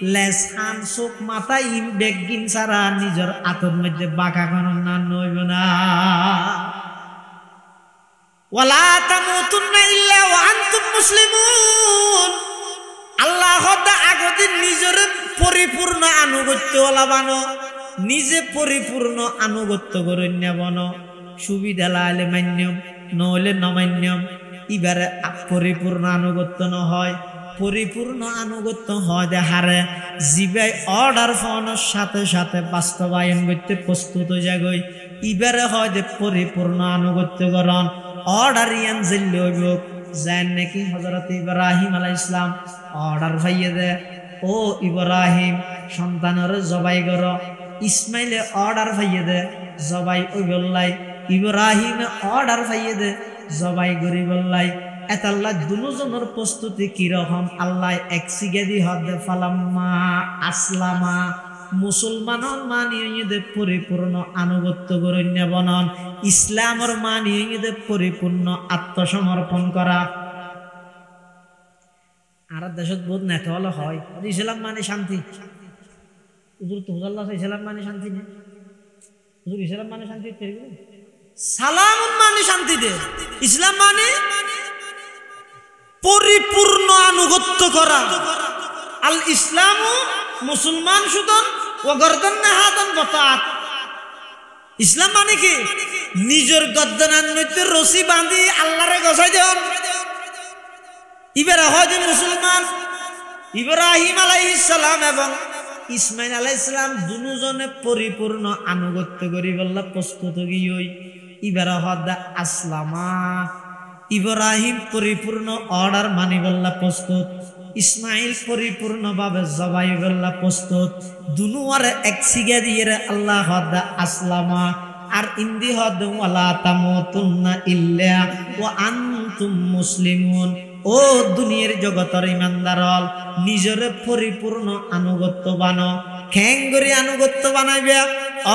লেস হান চোখ মাথা ইম বেগিন সারা নিজের আতর মধ্যে বাঁকা গণন না নইব না ওয়ালা তামুতুন্না ইল্লা ওয়া আনতুম মুসলিমুন আল্লাহ আগদিন নিজের পরিপূর্ণ আনুগত্য বানো নিজে পরিপূর্ণ আনুগত্য করে নেবন সুবিধা লাইলে মান্যম নহলে নমান্যম এবারে পরিপূর্ণ আনুগত্য ন হয় পরিপূর্ণ আনুগত্য হয় দেহারে জিবাই অর্ডার ফোনের সাথে সাথে বাস্তবায়ন করতে প্রস্তুত জাগই এবারে হয় যে পরিপূর্ণ আনুগত্য করণ অর্ডার ইয়ান জিল্লে হইব যেন নাকি হযরত ইব্রাহিম আলাইহিস সালাম অর্ডার পাইয়ে দে ও ইব্রাহিম সন্তানের জবাই কর ইসমাইলে অর্ডার পাইয়ে দে জবাই ওই বললাই ইব্রাহিমে অর্ডার পাইয়ে দে জবাই করি বললাই এত আল্লাহ দুজনের প্রস্তুতি কিরকম আল্লাহ এক সিগেদি হদে ফালাম্মা আসলামা মুসলমানের মানিয়ে পরিপূর্ণ আনুগত্য করে নেবনন ইসলামের মানিয়ে পরিপূর্ণ আত্মসমর্পণ করা আর দেশত বহুত নেতা হলে হয় ইসলাম মানে শান্তি হুজুর তো হুজাল্লাহ ইসলাম মানে শান্তি নেই হুজুর ইসলাম মানে শান্তি সালাম মানে শান্তি দে ইসলাম মানে পরিপূর্ণ আনুগত্য করা আল ইসলাম মুসলমান সুদন ও গর্দন নাহাদন বতাত ইসলাম মানে কি নিজের গর্দনার মধ্যে রশি বাঁধি আল্লাহরে গছাই দেন ইবেরা হয় যে মুসলমান ইব্রাহিম আলাইহিস সালাম এবং ইসমাইল আলাইহিস সালাম দুজনে পরিপূর্ণ আনুগত্য করি বললা প্রস্তুত গিয়ে ইব্রাহিম আসলামা ইব্রাহিম পরিপূর্ণ অর্ডার মানি বললা প্রস্তুত ইসমাইল পরিপূর্ণভাবে জবাই বললা প্রস্তুত দুনুয়ার এক সিগা দিয়ে আল্লাহ হদা আসলামা আর ইন্দি হদ ওয়ালা তামুতুন্না ইল্লা ওয়া আনতুম মুসলিমুন ও দুনিয়ার জগতের ইমানদারল নিজের পরিপূর্ণ আনুগত্য বানো খেঙ্গরি আনুগত্য বানাইবে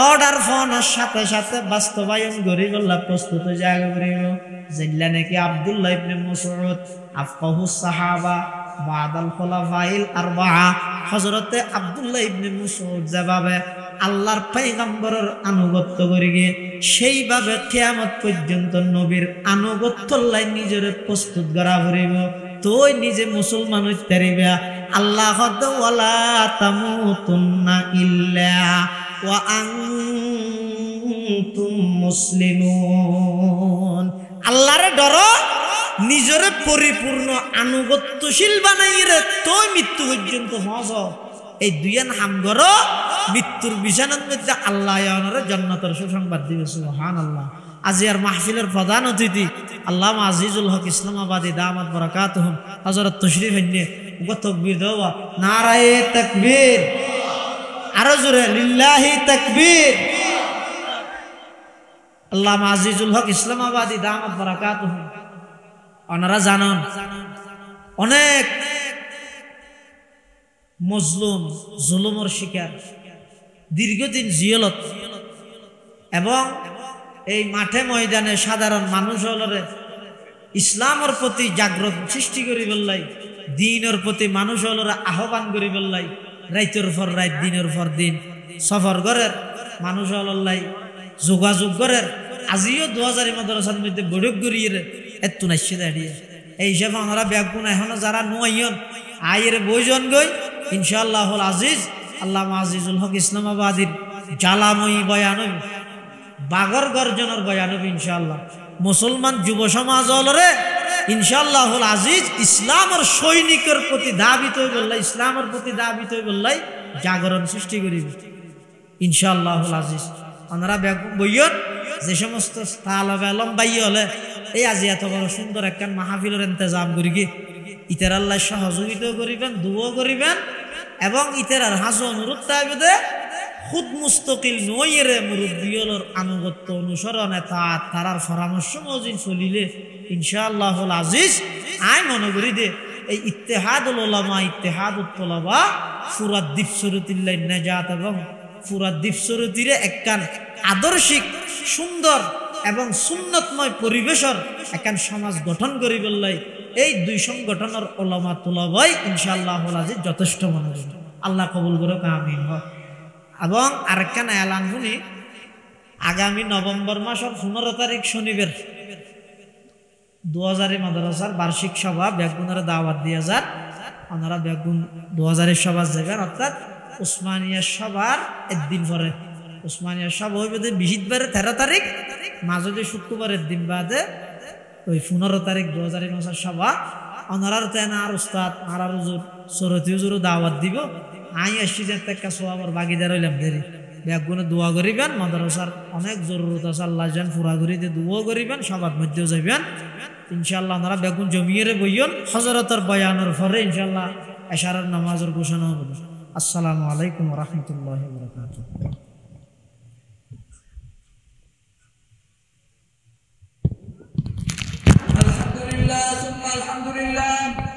অর্ডার ফোনের সাথে সাথে বাস্তবায়ন করি বললা প্রস্তুত জায়গা করিব যেগুলা নাকি আব্দুল্লাহ ইবনে মাসউদ আফকাহুস সাহাবা বাদাল খুলাফাইল আরবাআ হযরতে আব্দুল্লাহ ইবনে মাসউদ যেভাবে আল্লাহর পয়গম্বরের আনুগত্য করি গিয়ে সেইভাবে কিয়ামত পর্যন্ত নবীর আনুগত্য লাই নিজের প্রস্তুত করা করিব তুই নিজে মুসলমান হইতে পারিবে আল্লাহ ওয়ালা তামুতুন্না ইল্লা ওয়া আনতুম মুসলিমুন আল্লাহর ডরো নিজের পরিপূর্ণ আনুগত্যশীল বানাইরে তুই মৃত্যু পর্যন্ত হজ এই দুইয়ান হাম করো মৃত্যুর বিছানার মধ্যে আল্লাহ জান্নাতের সুসংবাদ দিবে সুবহানাল্লাহ আজি আর মাহফিলের প্রধান অতিথি আল্লামা আজিজুল হক ইসলামাবাদী দামাত বারাকাতুহুম হযরত তশরিফ এনে তাকবীর দাও নারায়ে তাকবীর আরো জোরে লিল্লাহি তাকবীর আল্লামা আজিজুল হক ইসলামাবাদী দামাত বারাকাতুহুম ওনারা জানান অনেক মজলুম জুলুমের শিকার দীর্ঘদিন জিয়ালত এবং এই মাঠে ময়দানে সাধারণ মানুষ হলরে ইসলামের প্রতি জাগ্রত সৃষ্টি করি বললাই দিনের প্রতি মানুষ হলরে আহ্বান করি বললাই রাইতের পর রাত দিনের পর দিন সফর করের মানুষ হলাই যোগাযোগ করের আজিও 2000 মাদ্রাসার মধ্যে বৈঠক করিয়ে এত নাইছে দাঁড়িয়ে এই হিসাবে ওনারা ব্যাগুন এখনো যারা নুয়াইন আয়ের বইজন গই ইনশাআল্লাহুল আজিজ আল্লামা আজিজুল হক ইসলামাবাদীর জালাময়ী বয়ানবী বাগর গর্জনের বয়ানবী ইনশাআল্লাহ মুসলমান যুব সমাজ হলরে ইনশাআল্লাহুল আজিজ ইসলামের সৈনিকের প্রতি দাবিত হই বললাই ইসলামের প্রতি দাবিত হই বললাই জাগরণ সৃষ্টি করিবে ইনশাআল্লাহুল আজিজ ওনারা ব্যাগুন বইয়ন যে সমস্ত স্থাল হবে লম্বাই হলে এই আজি এত বড় সুন্দর একখান মাহফিলের ইন্তজাম করি কি ইতার আল্লাহ সহযোগিতাও করিবেন দুও করিবেন এবং ইতার হাসো অনুরোধ তাইবে খুদ মুস্তকিল নইরে মুরব্বিয়লর আনুগত্য অনুসরণে তারার পরামর্শ মজিন চলিলে ইনশাআল্লাহুল আজিজ আই মনে করি দে এই ইত্তেহাদুল উলামা ইত্তেহাদুত তুলাবা ফুরাত দ্বীপসরুতিল্লাহ নাজাত এবং ফুরাত দ্বীপসরুতিরে একখান আদর্শিক সুন্দর এবং সুন্নতময় পরিবেশর একখান সমাজ গঠন করি বললাই এই দুই সংগঠনের ওলামা তুলাবাই ইনশাআল্লাহুল আজিজ যথেষ্ট মনে করি আল্লাহ কবুল করুক আমিন এবং আরেকখান এলান শুনি আগামী নভেম্বর মাসের 15 তারিখ শনিবার 2000 মাদ্রাসার বার্ষিক সভা বেগুনের দাওয়াত দিয়ে যান ওনারা বেগুন 2000 সভা যাবেন অর্থাৎ উসমানিয়া সভার একদিন পরে উসমানিয়া সভা হইবে 13 তারিখ মাঝে শুক্রবারের দিন বাদে ওই 15 তারিখ 2000 মাসের সভা ওনারার তেনা আর উস্তাদ আর হুজুর সরতি হুজুরও দাওয়াত দিব আই আসছি যে একটা সোয়াবার ভাগিদার হইলাম দেরি বেগুনে দোয়া করিবেন মাদ্রাসার অনেক জরুরত আছে আল্লাহ জান পুরা করিতে দোয়া করিবেন সবার মধ্যেও যাইবেন ইনশাআল্লাহ ওনারা বেগুন জমিয়ে বইয়ন হযরতের বয়ানের পরে ইনশাআল্লাহ এশারার নামাজের ঘোষণা হবে আসসালামু আলাইকুম ওয়া রাহমাতুল্লাহি ওয়া বারাকাতুহু
الحمد لله ثم الحمد لله